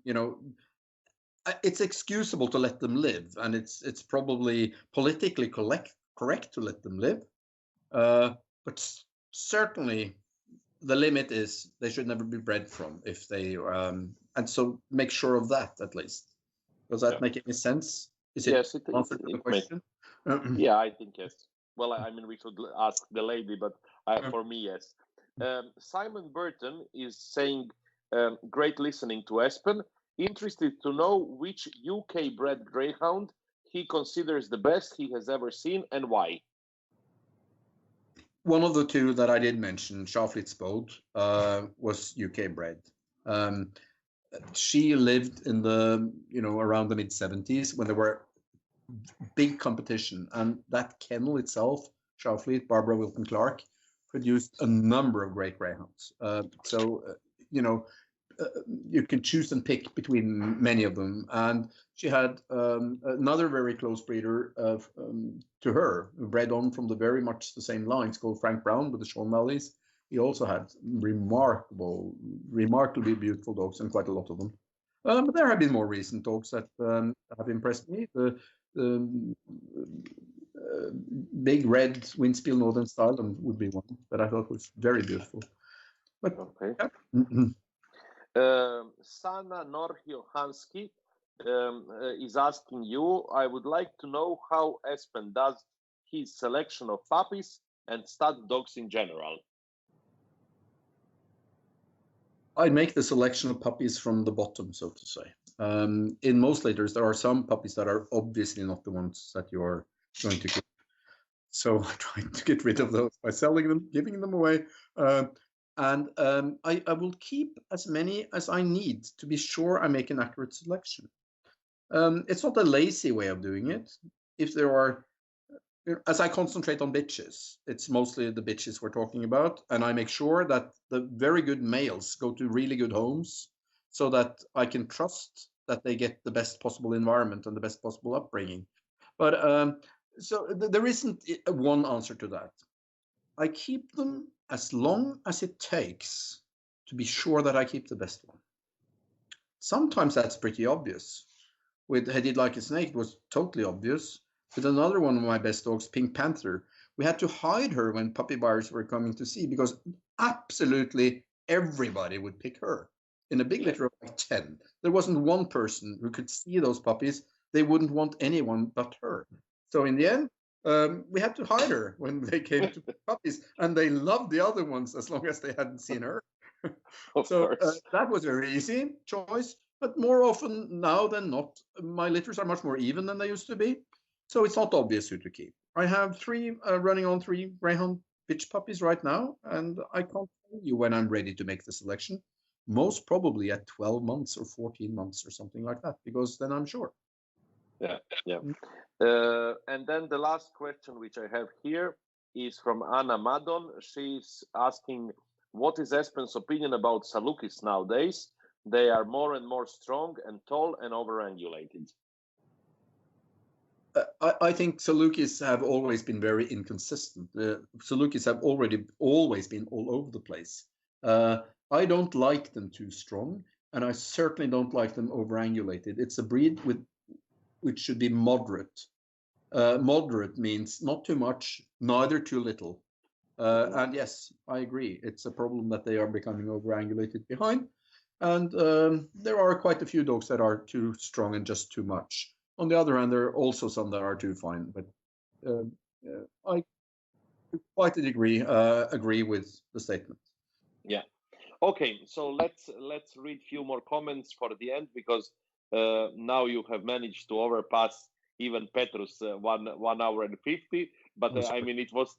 it's excusable to let them live, and it's probably politically correct to let them live. But certainly the limit is they should never be bred from if they and so make sure of that at least. Does that make any sense? Is it yes, answer to the question? Yeah, I think yes. Well, I mean, we should ask the lady, but for me, yes. Simon Burton is saying, great listening to Espen. Interested to know which UK bred greyhound he considers the best he has ever seen and why. One of the two that I did mention, Charfleet's Bode, was UK bred. She lived in the, around the mid-70s when there were big competition, and that kennel itself, Charfleet, Barbara Wilton Clark, produced a number of great greyhounds. You can choose and pick between many of them. And she had another very close breeder to her, who bred on from the very much the same lines, called Frank Brown with the Sean Valleys. He also had remarkably beautiful dogs, and quite a lot of them. But there have been more recent dogs that have impressed me. The big red Windspiel Northern Style would be one that I thought was very beautiful. But, okay. Yeah. Sana Norjohanski is asking you, I would like to know how Espen does his selection of puppies and stud dogs in general. I make the selection of puppies from the bottom, so to say. In most litters, there are some puppies that are obviously not the ones that you are going to keep. So I try to get rid of those by selling them, giving them away. I will keep as many as I need to be sure I make an accurate selection. It's not a lazy way of doing it. If there are, as I concentrate on bitches, it's mostly the bitches we're talking about, and I make sure that the very good males go to really good homes so that I can trust that they get the best possible environment and the best possible upbringing. But so there isn't one answer to that. I keep them as long as it takes to be sure that I keep the best one. Sometimes that's pretty obvious. With Headed Like a Snake, it was totally obvious. With another one of my best dogs, Pink Panther, we had to hide her when puppy buyers were coming to see, because absolutely everybody would pick her. In a big litter of like 10, there wasn't one person who could see those puppies. They wouldn't want anyone but her. So in the end, we had to hide her when they came to puppies, and they loved the other ones as long as they hadn't seen her. So that was a very easy choice. But more often now than not, my litters are much more even than they used to be. So it's not obvious who to keep. I have running on three Greyhound bitch puppies right now, and I can't tell you when I'm ready to make the selection. Most probably at 12 months or 14 months or something like that, because then I'm sure. Yeah. And then the last question which I have here is from Anna Madon. She's asking, what is Espen's opinion about Salukis nowadays? They are more and more strong and tall and overangulated. I think Salukis have always been very inconsistent. Salukis have always been all over the place. I don't like them too strong, and I certainly don't like them overangulated. It's a breed with which should be moderate. Moderate means not too much, neither too little. And yes, I agree. It's a problem that they are becoming overangulated behind. And there are quite a few dogs that are too strong and just too much. On the other hand, there are also some that are too fine. But I quite a degree agree with the statement. Yeah. Okay, so let's read few more comments for the end, because now you have managed to overpass even Petrus 1 hour and 50. But I mean, it was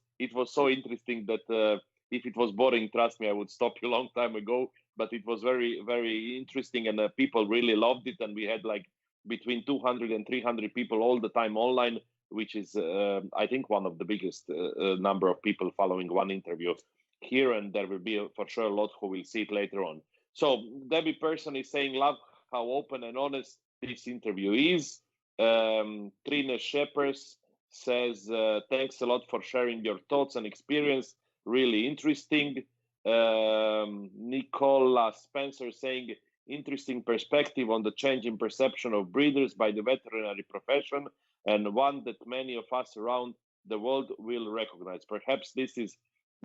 so interesting that if it was boring, trust me, I would stop you a long time ago. But it was very, very interesting, and people really loved it. And we had like between 200 and 300 people all the time online, which is I think one of the biggest number of people following one interview here, and there will be for sure a lot who will see it later on. So Debbie Person is saying, love how open and honest this interview is. Trina Shepers says, thanks a lot for sharing your thoughts and experience, really interesting. Nicola Spencer saying, interesting perspective on the change in perception of breeders by the veterinary profession, and one that many of us around the world will recognize. Perhaps this is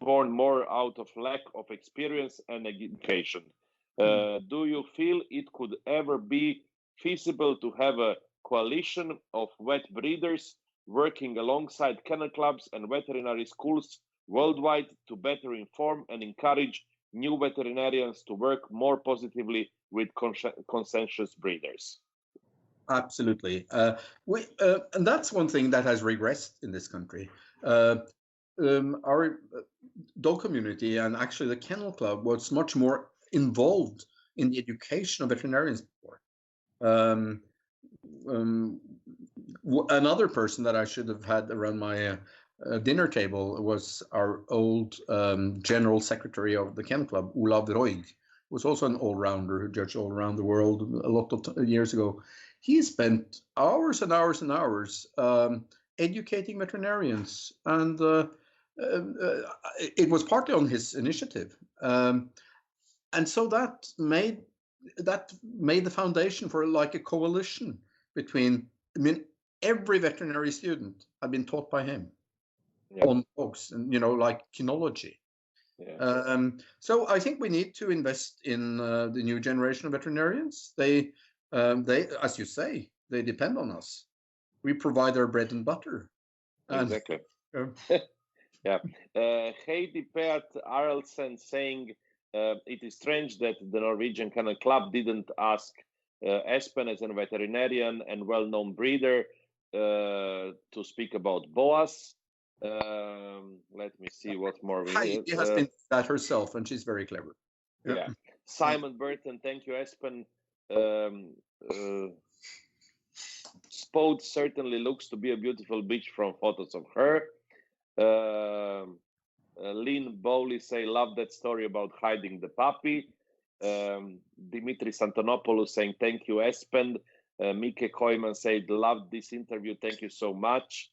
born more out of lack of experience and education. Do you feel it could ever be feasible to have a coalition of vet breeders working alongside kennel clubs and veterinary schools worldwide to better inform and encourage new veterinarians to work more positively with conscientious breeders? Absolutely. And that's one thing that has regressed in this country. Our dog community, and actually the kennel club, was much more involved in the education of veterinarians before. Another person that I should have had around my dinner table was our old general secretary of the kennel club, Olav Roig, who was also an all-rounder who judged all around the world a lot of years ago. He spent hours and hours and hours educating veterinarians, and it was partly on his initiative. And so that made the foundation for like a coalition between, I mean, every veterinary student had been taught by him on dogs, and like kinology. So I think we need to invest in the new generation of veterinarians. They, as you say, they depend on us. We provide their bread and butter. Exactly. Yeah. Heidi Peat Arelsen saying, it is strange that the Norwegian Kennel Club didn't ask Espen, as a veterinarian and well-known breeder, to speak about boas. Let me see what more we Heidi has been that herself, and she's very clever. Yeah. Simon Burton, thank you, Espen. Spode certainly looks to be a beautiful beach from photos of her. Lynn Bowley say, love that story about hiding the puppy. Dimitris Antonopoulos saying, thank you, Espen. Mieke Cooijmans said, love this interview, thank you so much.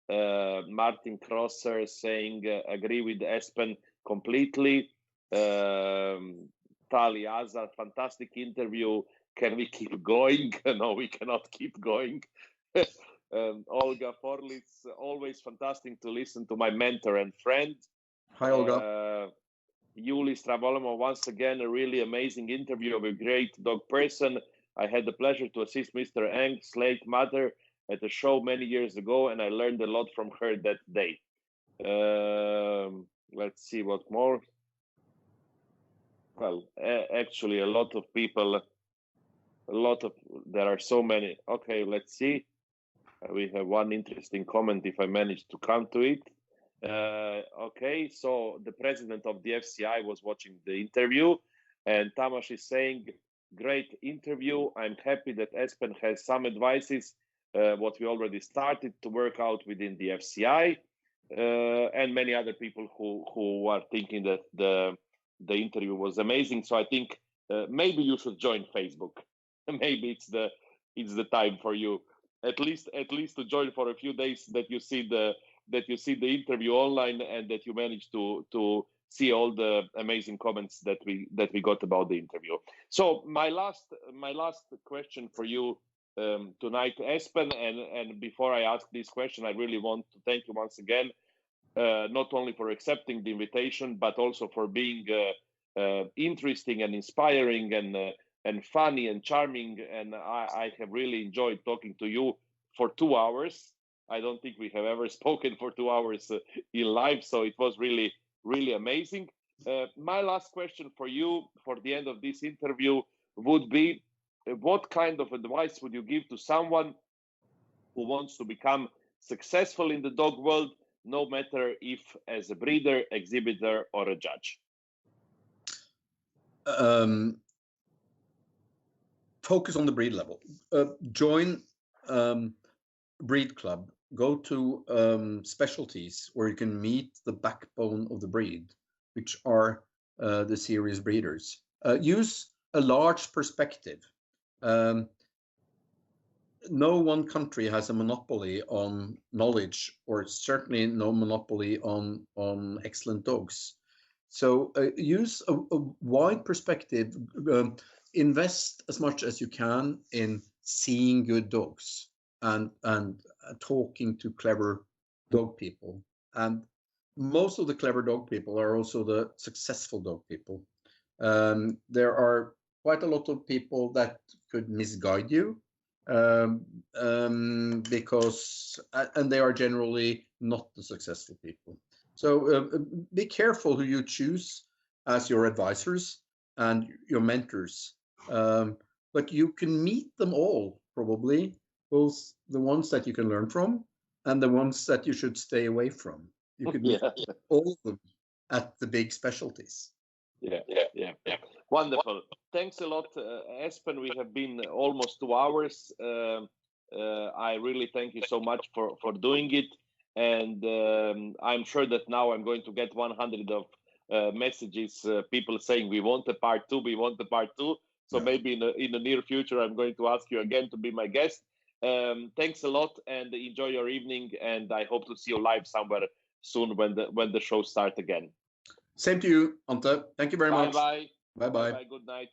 Martin Crosser saying, agree with Espen completely. Tali Azar, fantastic interview. Can we keep going? No, we cannot keep going. Olga Forlitz, always fantastic to listen to my mentor and friend. Hi, Olga. Yuli Stravolamo, once again, a really amazing interview of a great dog person. I had the pleasure to assist Mr. Engh's late mother at a show many years ago, and I learned a lot from her that day. Let's see what more. Well, actually, a lot of people, there are so many. Okay, let's see. We have one interesting comment if I manage to come to it. Okay, so the president of the FCI was watching the interview, and Tamas is saying, great interview. I'm happy that Espen has some advices, what we already started to work out within the FCI, and many other people who are thinking that the interview was amazing. So I think maybe you should join Facebook. Maybe it's the time for you. At least to join for a few days, that you see the interview online, and that you manage to see all the amazing comments that we got about the interview. So my last question for you, tonight, Espen. And before I ask this question, I really want to thank you once again, not only for accepting the invitation, but also for being interesting and inspiring and funny and charming. And I have really enjoyed talking to you for 2 hours. I don't think we have ever spoken for 2 hours in live, so it was really, really amazing. My last question for you for the end of this interview would be, what kind of advice would you give to someone who wants to become successful in the dog world, no matter if as a breeder, exhibitor, or a judge? Focus on the breed level. Join breed club. Go to specialties where you can meet the backbone of the breed, which are the serious breeders. Use a large perspective. No one country has a monopoly on knowledge, or certainly no monopoly on excellent dogs. So use a wide perspective. Invest as much as you can in seeing good dogs and talking to clever dog people. And most of the clever dog people are also the successful dog people. There are quite a lot of people that could misguide you, because and they are generally not the successful people. So be careful who you choose as your advisors and your mentors. But you can meet them all, probably, both the ones that you can learn from and the ones that you should stay away from. You could meet all of them at the big specialties. Yeah. Wonderful. Thanks a lot, Espen. We have been almost 2 hours. I really thank you so much for doing it. And I'm sure that now I'm going to get 100 of messages, people saying we want a part 2, we want a part 2. So maybe in the near future, I'm going to ask you again to be my guest. Thanks a lot and enjoy your evening. And I hope to see you live somewhere soon when the show starts again. Same to you, Ante. Thank you very much. Bye-bye. Bye-bye. Bye-bye. Good night.